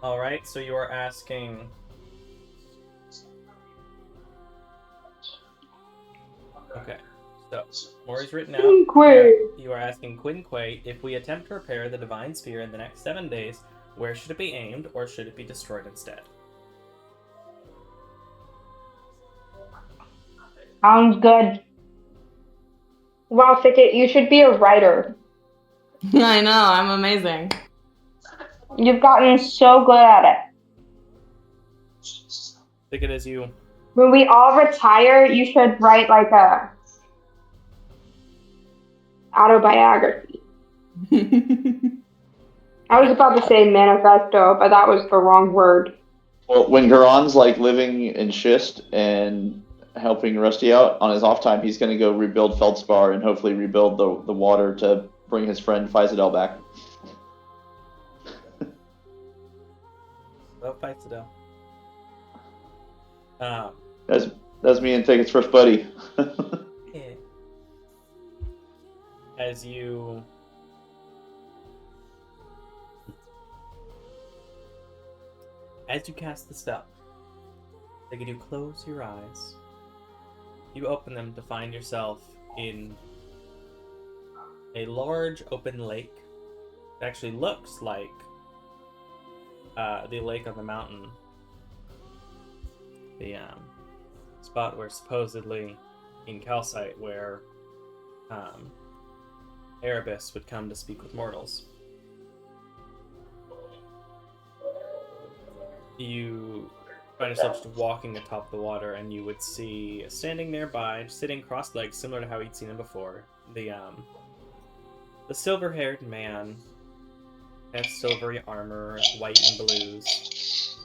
Alright, so you are asking... Okay, so, more is written out. Quinn Quay. You are asking Quinn Quay, if we attempt to repair the Divine Sphere in the next 7 days, where should it be aimed, or should it be destroyed instead? Sounds good. Wow, Thicket, you should be a writer. I know, I'm amazing. You've gotten so good at it. Think it as you... When we all retire, you should write like a autobiography. I was about to say manifesto, but that was the wrong word. Well, when Garon's like living in Schist and helping Rusty out on his off time, he's going to go rebuild Feldspar and hopefully rebuild the water to bring his friend Fizadel back. Well, Fizadel. That's me and Ticket's first buddy. Yeah. As you cast the spell, they could you close your eyes You open them to find yourself in a large open lake. It actually looks like the lake on the mountain. The spot where supposedly in Calcite where Erebus would come to speak with mortals. You find yourself just walking atop the water, and you would see standing nearby, sitting cross-legged, similar to how you'd seen him before, the silver-haired man has silvery armor, white and blues.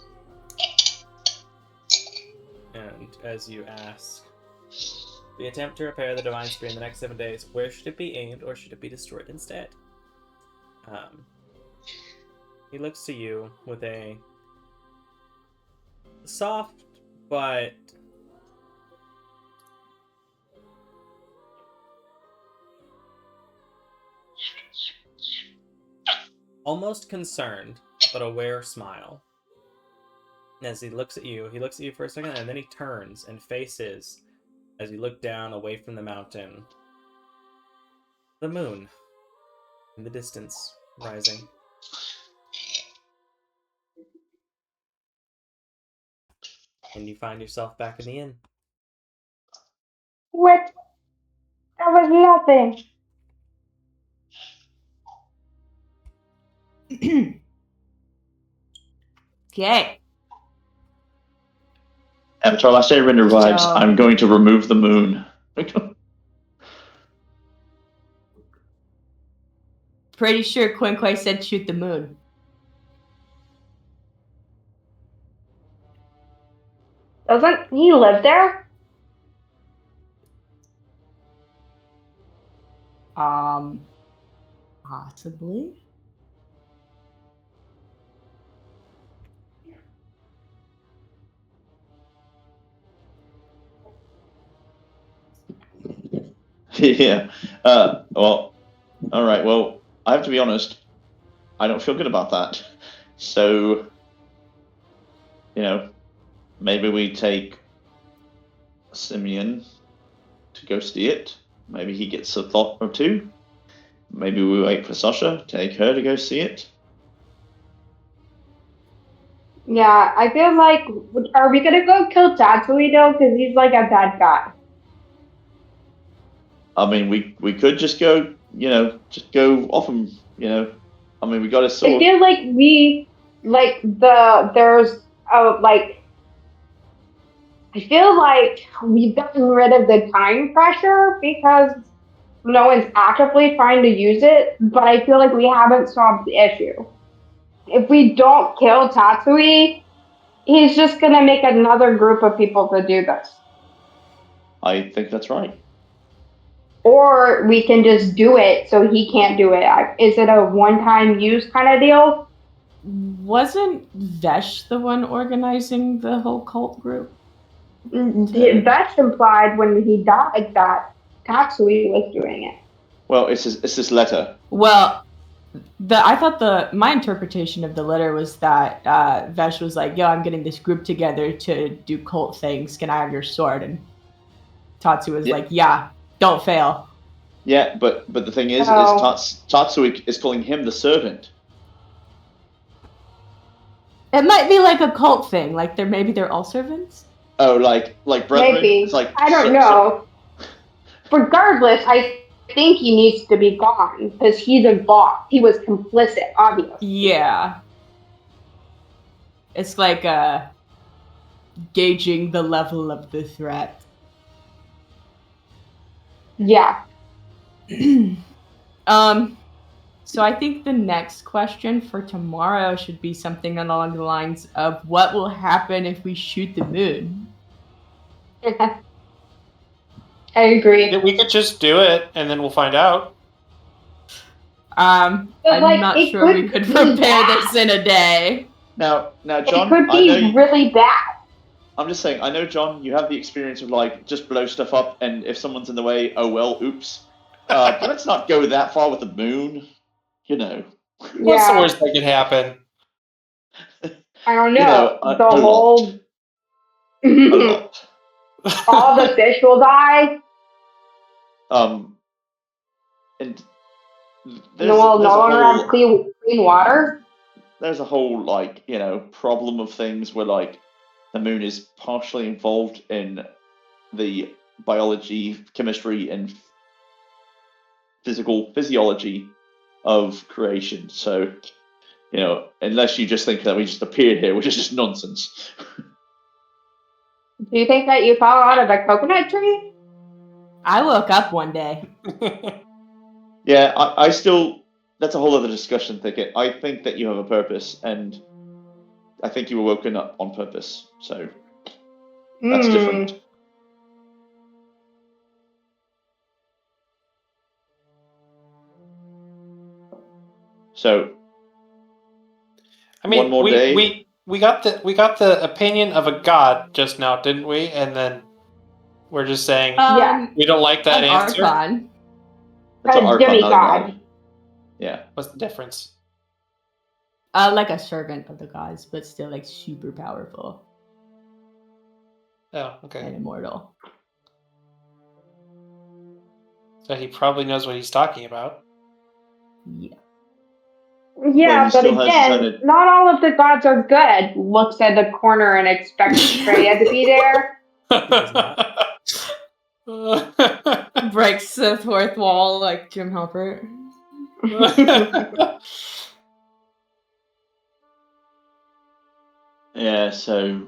And as you ask, the attempt to repair the divine spear in the next 7 days, where should it be aimed, or should it be destroyed instead? He looks to you with a soft but almost concerned but aware smile. As he looks at you for a second, and then he turns and faces, as you look down away from the mountain, the moon in the distance rising. And you find yourself back in the inn. What? That was nothing. Okay. Avatar Last Airbender vibes. So- I'm going to remove the moon. Pretty sure Quinquay said shoot the moon. Doesn't he live there? Possibly. Yeah. Well, all right. Well, I have to be honest. I don't feel good about that. So, maybe we take Simeon to go see it. Maybe he gets a thought or two. Maybe we wait for Sasha, take her to go see it. Yeah, I feel like, are we gonna go kill Tatsui though? Because he's like a bad guy. I mean, we could just go, just go off him, I mean, we got his I sword. feel like I feel like we've gotten rid of the time pressure because no one's actively trying to use it, but I feel like we haven't solved the issue. If we don't kill Tatsui, he's just gonna make another group of people to do this. I think that's right. Or we can just do it so he can't do it. Is it a one-time use kind of deal? Wasn't Vesh the one organizing the whole cult group? That's implied when he died that Tatsui was doing it. Well, it's this letter. Well, I thought my interpretation of the letter was that Vesh was like, "Yo, I'm getting this group together to do cult things. Can I have your sword?" And Tatsu was like, "Yeah, don't fail." Yeah, but the thing is Tatsui is calling him the servant. It might be like a cult thing. Like maybe they're all servants. Oh, like brethren? Maybe. It's like, I don't know. Regardless, I think he needs to be gone because he's involved. He was complicit, obviously. Yeah. It's like gauging the level of the threat. Yeah. So I think the next question for tomorrow should be something along the lines of what will happen if we shoot the moon? I agree. Yeah, we could just do it, and then we'll find out. I'm not sure we could prepare this in a day. Now, John, it could be really bad. I'm just saying, I know, John, you have the experience of just blow stuff up, and if someone's in the way, oh well, oops. But let's not go that far with the moon. What's the worst that could happen? I don't know. The whole. all the fish will die, And and there's we'll there's no a longer whole have clean water. there's a whole like problem of things where like the moon is partially involved in the biology, chemistry, and physiology of creation. So unless you just think that we just appeared here, which is just nonsense. Do you think that you fell out of a coconut tree? I woke up one day. Yeah, I still. That's a whole other discussion thicket. I think that you have a purpose, and I think you were woken up on purpose. So that's different. So I mean, one more day. we got the opinion of a god just now, didn't we? And then we're just saying Yeah. we don't like that An answer. Archon. That's an A Archon, not a demigod. god. Yeah. What's the difference? Like a servant of the gods, but still like super powerful Oh, okay. and immortal. So he probably knows what he's talking about. Yeah. Yeah, he but still has again, decided- not all of the gods are good. Looks at the corner and expects Freya to be there. does not. Breaks the fourth wall like Jim Halpert. Yeah. So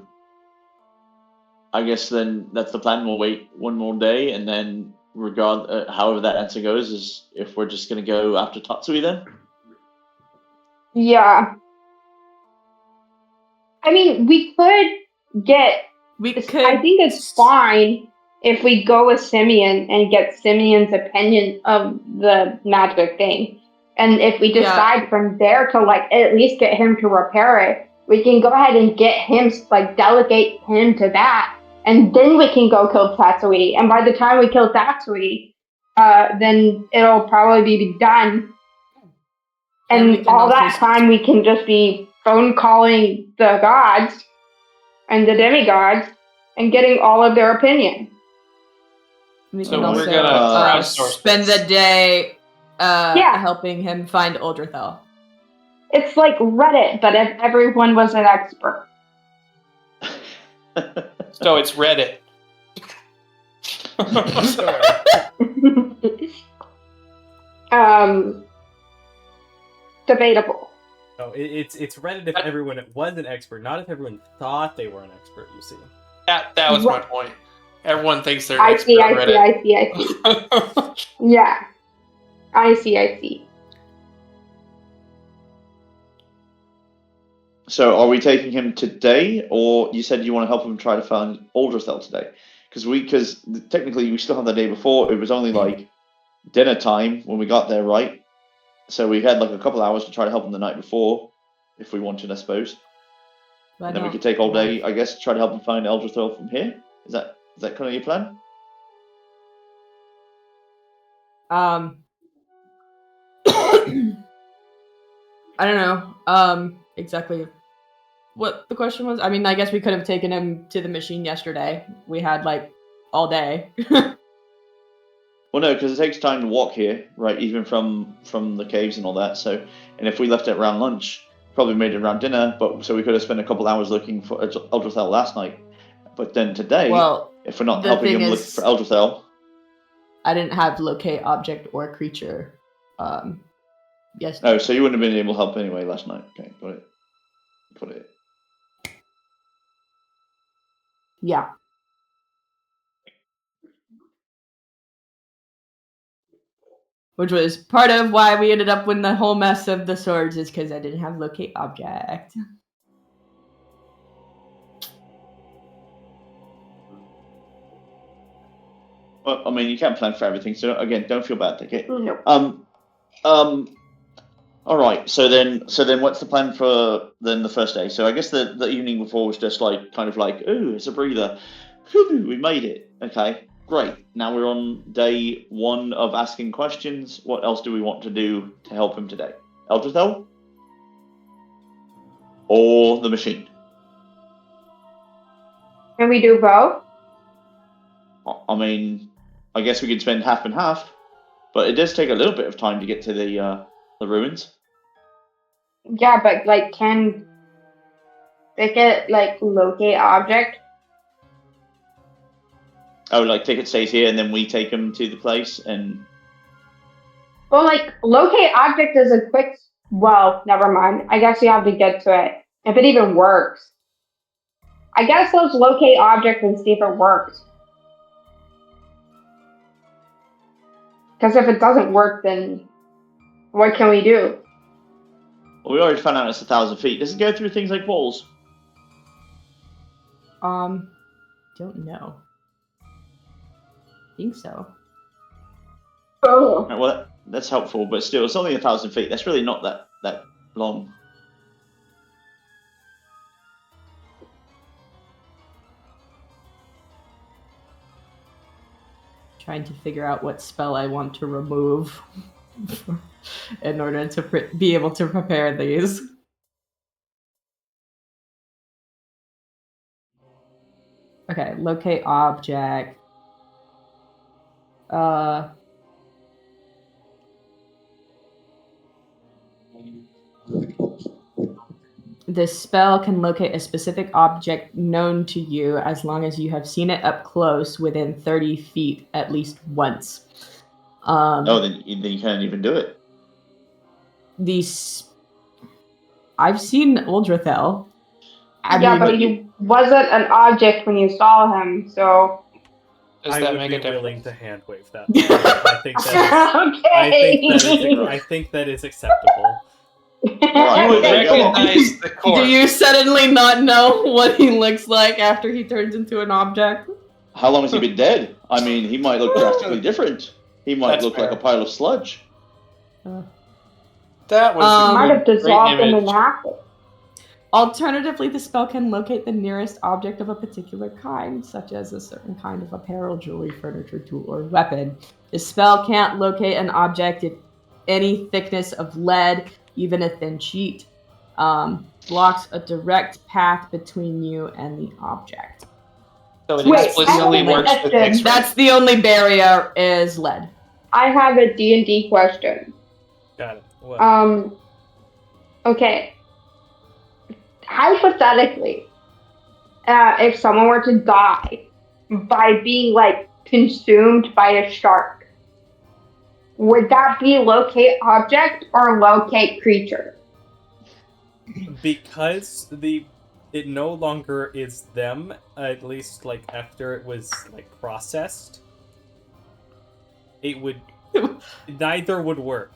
I guess then that's the plan. We'll wait one more day, and then however that answer goes is if we're just gonna go after Tatsui then. Yeah. I mean, we could get. We could. I think it's fine if we go with Simeon and get Simeon's opinion of the magic thing. And if we decide from there to like at least get him to repair it, we can go ahead and get him, like delegate him to that. And then we can go kill Tatsui. And by the time we kill Tatsui, then it'll probably be done. And all that time we can just be phone calling the gods and the demigods and getting all of their opinion. We So can we're also gonna crowdsource spend this. the day helping him find Uldrathel. It's like Reddit, but if everyone was an expert. So it's Reddit. Debatable. No, it's Reddit if everyone was an expert, not if everyone thought they were an expert. You see. That was my point. Everyone thinks they're an I expert see. on Reddit. Yeah. I see. So are we taking him today, or you said you want to help him try to find Uldrathel today? Because technically we still have the day before. It was only like dinner time when we got there, right? So we had like a couple hours to try to help him the night before, if we wanted, I suppose. And then we could take all day, I guess, to try to help him find Uldrathel from here. Is that kind of your plan? I don't know exactly what the question was. I mean, I guess we could have taken him to the machine yesterday. We had like all day. Well, no, because it takes time to walk here, right? Even from the caves and all that. So, and if we left it around lunch, probably made it around dinner. But so we could have spent a couple hours looking for Uldrathel last night. But then today, if we're not helping him look for Uldrathel, I didn't have locate object or creature. Yes. Oh, so you wouldn't have been able to help anyway last night. Okay, got it. Yeah. Which was part of why we ended up with the whole mess of the swords, is because I didn't have locate object. Well, I mean, you can't plan for everything, so again, don't feel bad, okay? No. All right. So then, what's the plan for then the first day? So I guess the evening before was just like kind of like, ooh, it's a breather. Whew, we made it. Okay, great. Now we're on day one of asking questions. What else do we want to do to help him today? Eldrathel? Or the machine? Can we do both? I mean, I guess we could spend half and half, but it does take a little bit of time to get to the ruins. Yeah, but like, can they get like locate object? Oh, like Ticket stays here, and then we take him to the place, and Well, like locate object is a quick. Well, never mind. I guess you have to get to it if it even works. I guess let's locate object and see if it works. Because if it doesn't work, then what can we do? well, we already found out it's 1,000 feet. Does it go through things like walls? Don't know. Think so. Oh. Right, well, that's helpful, but still, it's only 1,000 feet. That's really not that long. Trying to figure out what spell I want to remove in order to be able to prepare these. Okay, locate object. This spell can locate a specific object known to you as long as you have seen it up close within 30 feet at least once. Then you can't even do it. I've seen Uldrathel. But he wasn't an object when you saw him, so. Does I that would make be a difference? willing to hand wave that. I think that is, Okay. I think that is acceptable. Alright, You there you go. recognize the Do corpse. you suddenly not know what he looks like after he turns into an object? How long has he been dead? I mean, he might look drastically different. He might That's look like a fair. pile of sludge. That was a Might have great dissolved him in image. acid. Alternatively, the spell can locate the nearest object of a particular kind, such as a certain kind of apparel, jewelry, furniture, tool, or weapon. The spell can't locate an object in any thickness of lead, even a thin sheet. Blocks a direct path between you and the object. So it Wait, explicitly I have a works with question. X-ray. That's the only barrier is lead. I have a D&D question. Got it. What? Okay. Hypothetically, if someone were to die by being like consumed by a shark, would that be locate object or locate creature? Because it no longer is them, at least like after it was like processed, it would neither would work.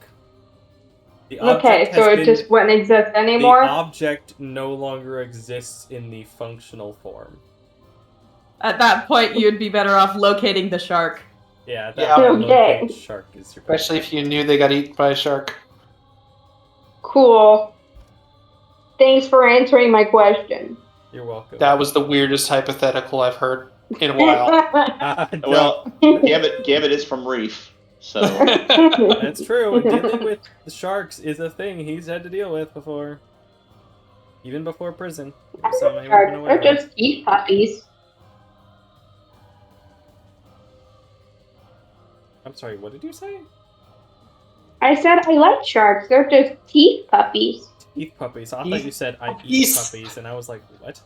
The Okay, object so has it been- just wouldn't exist anymore? The object no longer exists in the functional form. At that point, you'd be better off locating the shark. Yeah, that Yeah. Okay. locate shark is your Especially if you knew they got eaten by a shark. Cool. Thanks for answering my question. You're welcome. That was the weirdest hypothetical I've heard in a while. Well, Gambit is from Reef, so That's true. Dealing with the sharks is a thing he's had to deal with before. Even before prison. So maybe we're gonna They're win. just teeth puppies. I'm sorry, what did you say? I said I like sharks. They're just teeth puppies. Eat puppies. I thought Eat you said I eat puppies. puppies, and I was like, what?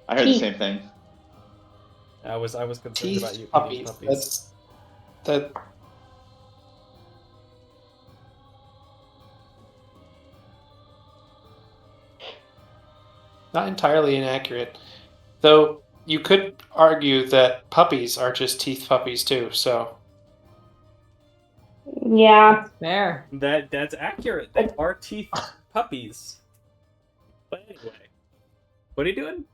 I heard the same thing. I was concerned Teeth about you eating puppies. puppies. That. Not entirely inaccurate. Though you could argue that puppies are just teeth puppies too, so. Yeah. There. That's accurate. They are teeth puppies. But anyway, what are you doing?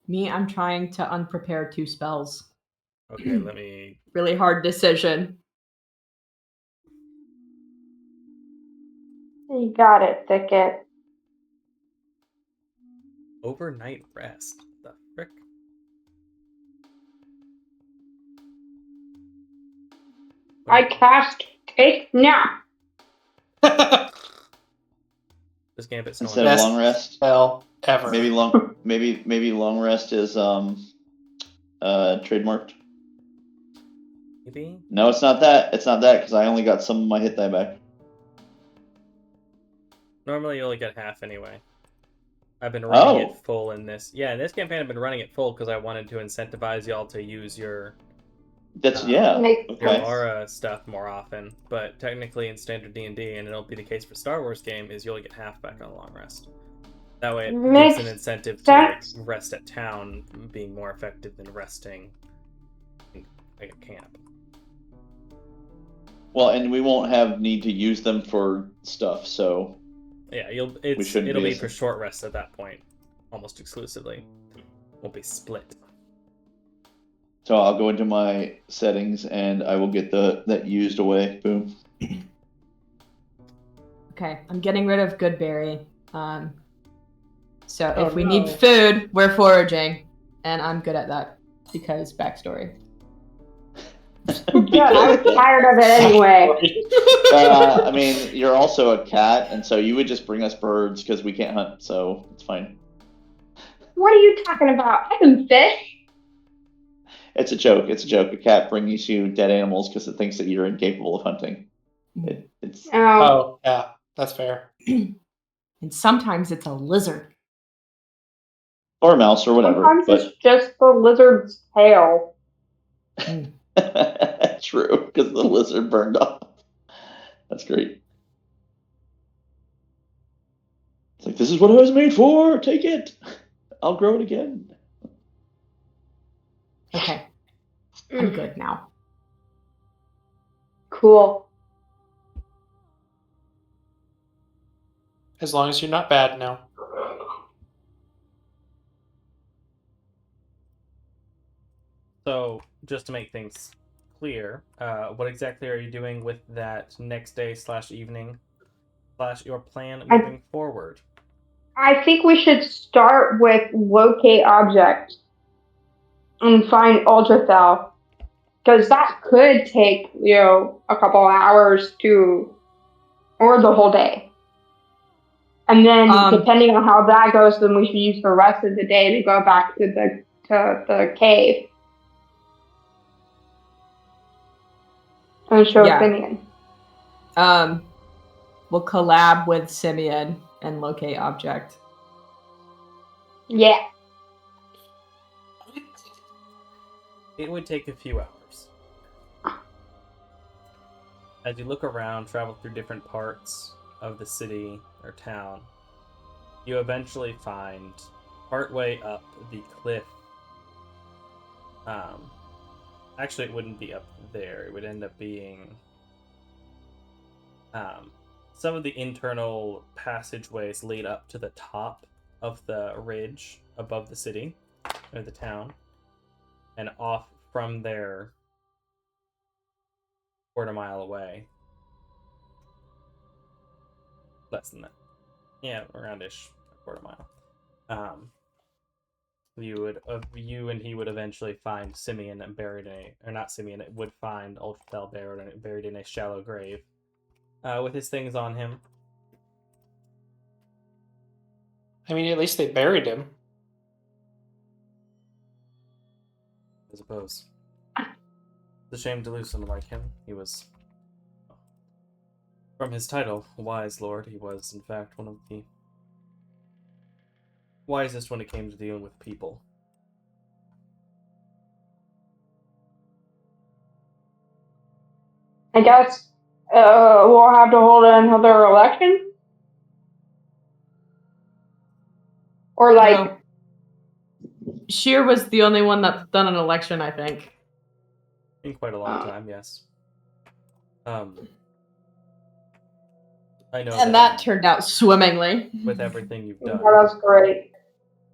Me, I'm trying to unprepare 2 spells. Okay, let me. Really hard decision. You got it, Thicket. Overnight rest. The frick? I cast Take Nap. Does Gambit still Instead on? of Best long rest. spell ever. Maybe long rest is trademarked. Maybe. No, it's not that. It's not that because I only got some of my hit die back. Normally you only get half anyway. I've been running it full in this. Yeah, in this campaign I've been running it full because I wanted to incentivize y'all to use your That's your Okay. aura stuff more often. But technically in standard D&D, and it'll be the case for Star Wars game, is you only get half back on a long rest. That way it Makes gives an incentive to like sense. rest at town being more effective than resting in like a camp. Well, and we won't have need to use them for stuff, so Yeah, we shouldn't it'll be be as- for short rests at that point, almost exclusively. Won't be split. So I'll go into my settings and I will get that used away. Boom. Okay, I'm getting rid of Goodberry. So Oh, if we no. need food, we're foraging, and I'm good at that because backstory. Good. I was tired of it anyway. I mean, you're also a cat, and so you would just bring us birds because we can't hunt, so it's fine. What are you talking about? I can fish. It's a joke. It's a joke. A cat brings you dead animals because it thinks that you're incapable of hunting. It's Oh, yeah, that's fair. And sometimes it's a lizard. or a mouse or whatever. Sometimes But it's just the lizard's tail. true, because the lizard burned off. That's great. It's like, this is what I was made for. Take it. I'll grow it again. Okay, I'm good now. Cool. As long as you're not bad now. So, just to make things clear, what exactly are you doing with that next day / evening / your plan moving forward? I think we should start with locate object and find ultrathel, because that could take a couple hours or the whole day. And then depending on how that goes, then we should use the rest of the day to go back to the cave and show Simeon. We'll collab with Simeon and locate object. Yeah. It would take a few hours. As you look around, travel through different parts of the city or town, you eventually find partway up the cliff. Actually, it wouldn't be up there. It would end up being some of the internal passageways lead up to the top of the ridge above the city or the town, and off from there, quarter mile away. Less than that. Yeah, around-ish, a quarter mile. You and he would eventually find Simeon buried in it would find Ultrathel buried in a shallow grave, with his things on him. I mean, at least they buried him. I suppose. It's a shame to lose someone like him. He was, from his title, Wise Lord, he was, in fact, one of the wisest when it came to dealing with people. I guess we'll have to hold another election? Or No. Sheer was the only one that's done an election, I think. In quite a long time, yes. I know And that turned out swimmingly. with everything you've done. Yeah, that's great.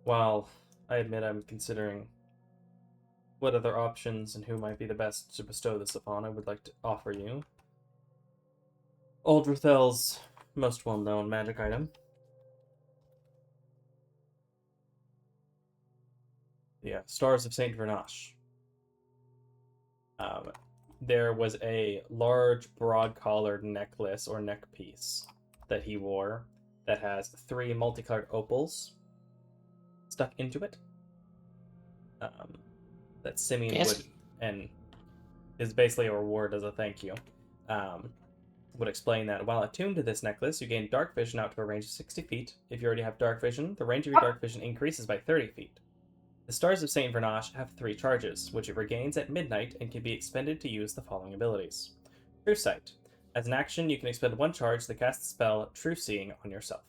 While I admit I'm considering what other options and who might be the best to bestow this upon, I would like to offer you Uldrathel's most well-known magic item. Yeah, Stars of Saint Vernache. There was a large, broad-collared necklace or neck piece that he wore that has 3 multicolored opals stuck into it. That Simeon Yes. would, and is basically a reward as a thank you. Would explain that while attuned to this necklace, you gain dark vision out to a range of 60 feet. If you already have dark vision, the range of your dark vision increases by 30 feet. The Stars of Saint Vernache have 3 charges, which it regains at midnight and can be expended to use the following abilities. True Sight. As an action, you can expend 1 charge to cast the spell True Seeing on yourself.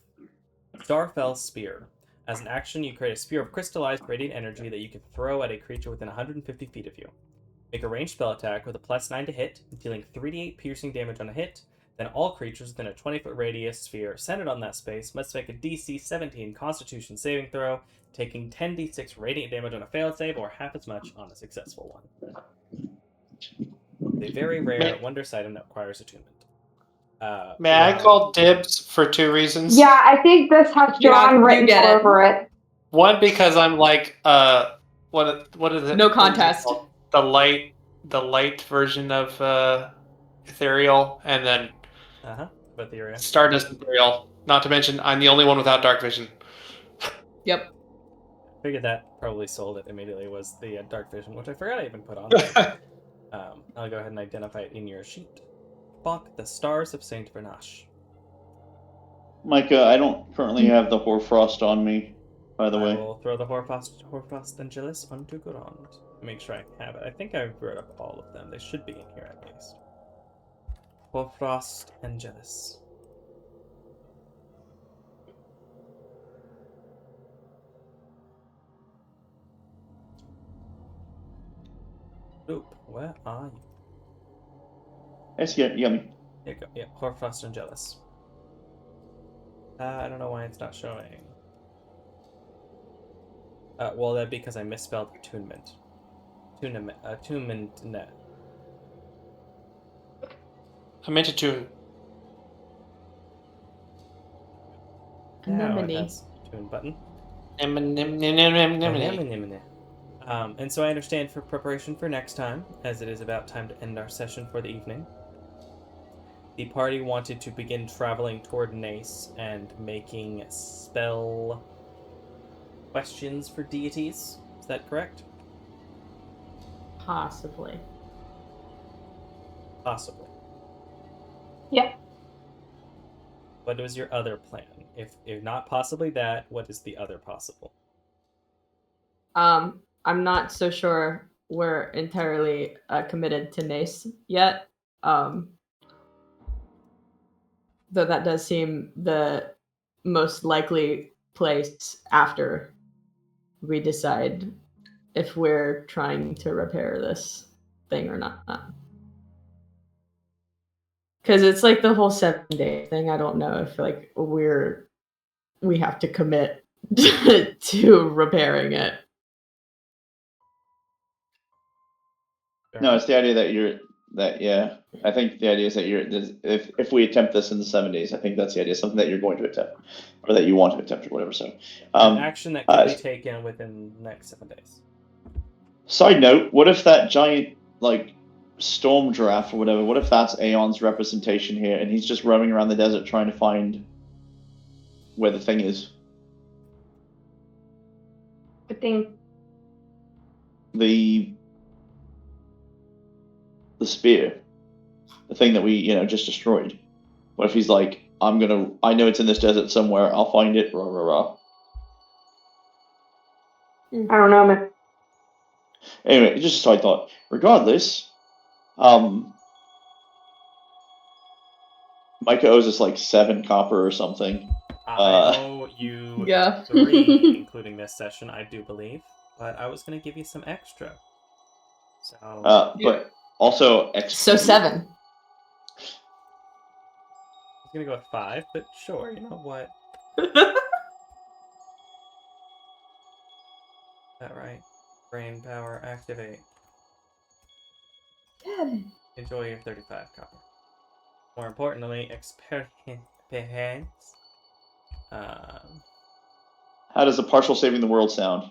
Starfell Spear. As an action, you create a spear of crystallized radiant energy that you can throw at a creature within 150 feet of you. Make a ranged spell attack with a +9 to hit, dealing 3d8 piercing damage on a hit. Then all creatures within a 20-foot radius sphere centered on that space must make a DC 17 Constitution saving throw, taking 10d6 radiant damage on a failed save or half as much on a successful one. A very rare wondrous item that requires attunement. May I call dibs for 2 reasons? Yeah, I think this has John you written get all it. over it. One, because I'm like, what is it? No what is it contest. called? The light version of ethereal, and then But the area. Stardust ethereal. Not to mention, I'm the only one without dark vision. Yep. Figured that probably sold it immediately was the dark vision, which I forgot I even put on. I'll go ahead and identify it in your sheet. Bach, the Stars of Saint Vernache. Micah, I don't currently have the Hoarfrost on me, by the I way. will throw the Hoarfrost Angelus onto Gurond. Make sure I have it. I think I wrote up all of them. They should be in here at least. Hoarfrost Angelus. Oop, where are you? Yes, yeah, you got me. There you go. Yeah, Hoarfrost Angelus. I don't know why it's not showing. Well, that'd be because I misspelled attunement. Attunement net. I meant to tune. Now it Anemone. has tune button. Anemone. And so I understand for preparation for next time, as it is about time to end our session for the evening, the party wanted to begin traveling toward Nace and making spell questions for deities. Is that correct? Possibly. Possibly. Yeah. What was your other plan? If not possibly that, what is the other possible? I'm not so sure we're entirely committed to Nace yet. Though that does seem the most likely place after we decide if we're trying to repair this thing or not. Because it's like the whole 7-day thing. I don't know if like we have to commit to repairing it. No, it's the idea that I think the idea is that if we attempt this in the 7 days, I think that's the idea, something that you're going to attempt, or that you want to attempt, or whatever. So, an action that could be taken within the next 7 days. Side note: what if that giant storm giraffe or whatever? What if that's Aeon's representation here, and he's just roaming around the desert trying to find where the thing is? I think The spear, the thing that we just destroyed. What if he's like, I know it's in this desert somewhere, I'll find it, rah rah rah. I don't know, man. Anyway, just a side thought. Regardless, Micah owes us 7 copper or something. I owe you Yeah. 3, including this session, I do believe. But I was going to give you some extra. So. But also So 7. I was going to go with 5, but sure, you know what? That right. Brain power activate. Enjoy your 35 copper. More importantly, experience. how does a partial saving the world sound?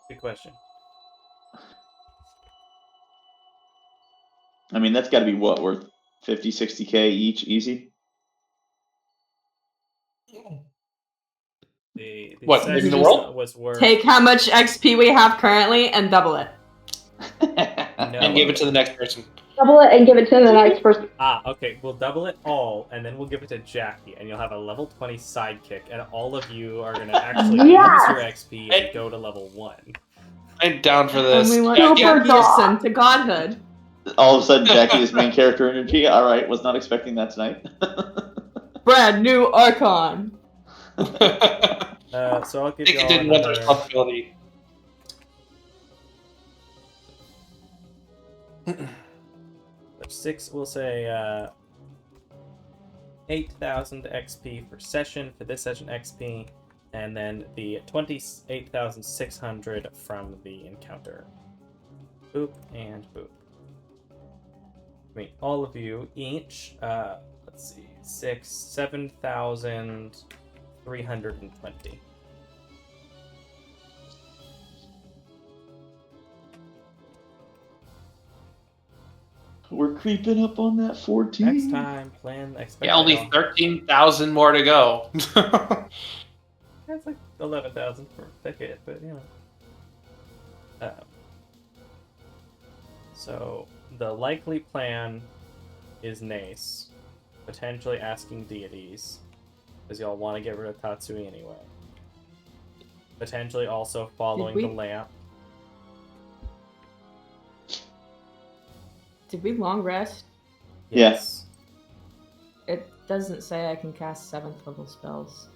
Good question. I mean, that's got to be worth 50, 60k each, easy. The What, session saving the world? was worth. Take how much XP we have currently and double it. And give it to the next person. Double it and give it to the next person. Okay, we'll double it all, and then we'll give it to Jackie, and you'll have a level 20 sidekick, and all of you are gonna actually Yes! use your XP and go to level 1. I'm down for And this. we want Super Jackie dog. ascend to godhood. All of a sudden, Jackie is main character energy. All right, was not expecting that tonight. Brand new Archon. So I'll give I think you it all didn't want the another... responsibility. Six, we'll say 8,000 XP for session, for this session XP, and then the 28,600 from the encounter. Boop and boop. I mean, all of you each, let's see, 7,320. We're creeping up on that 14. Next time, plan, expect. Yeah, only 13,000 more to go. That's like 11,000 for thicket, but you know. So the likely plan is Nace, potentially asking deities, because y'all want to get rid of Tatsui anyway. Potentially also following the lamp. Did we long rest? Yes. It doesn't say I can cast 7th level spells.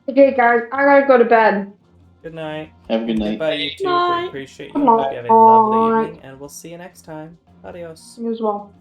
Okay, guys, I gotta go to bed. Good night. Have a good night. Goodbye, you two. Night. We appreciate you. Good Hope you have a lovely night. evening, and we'll see you next time. Adios. You as well.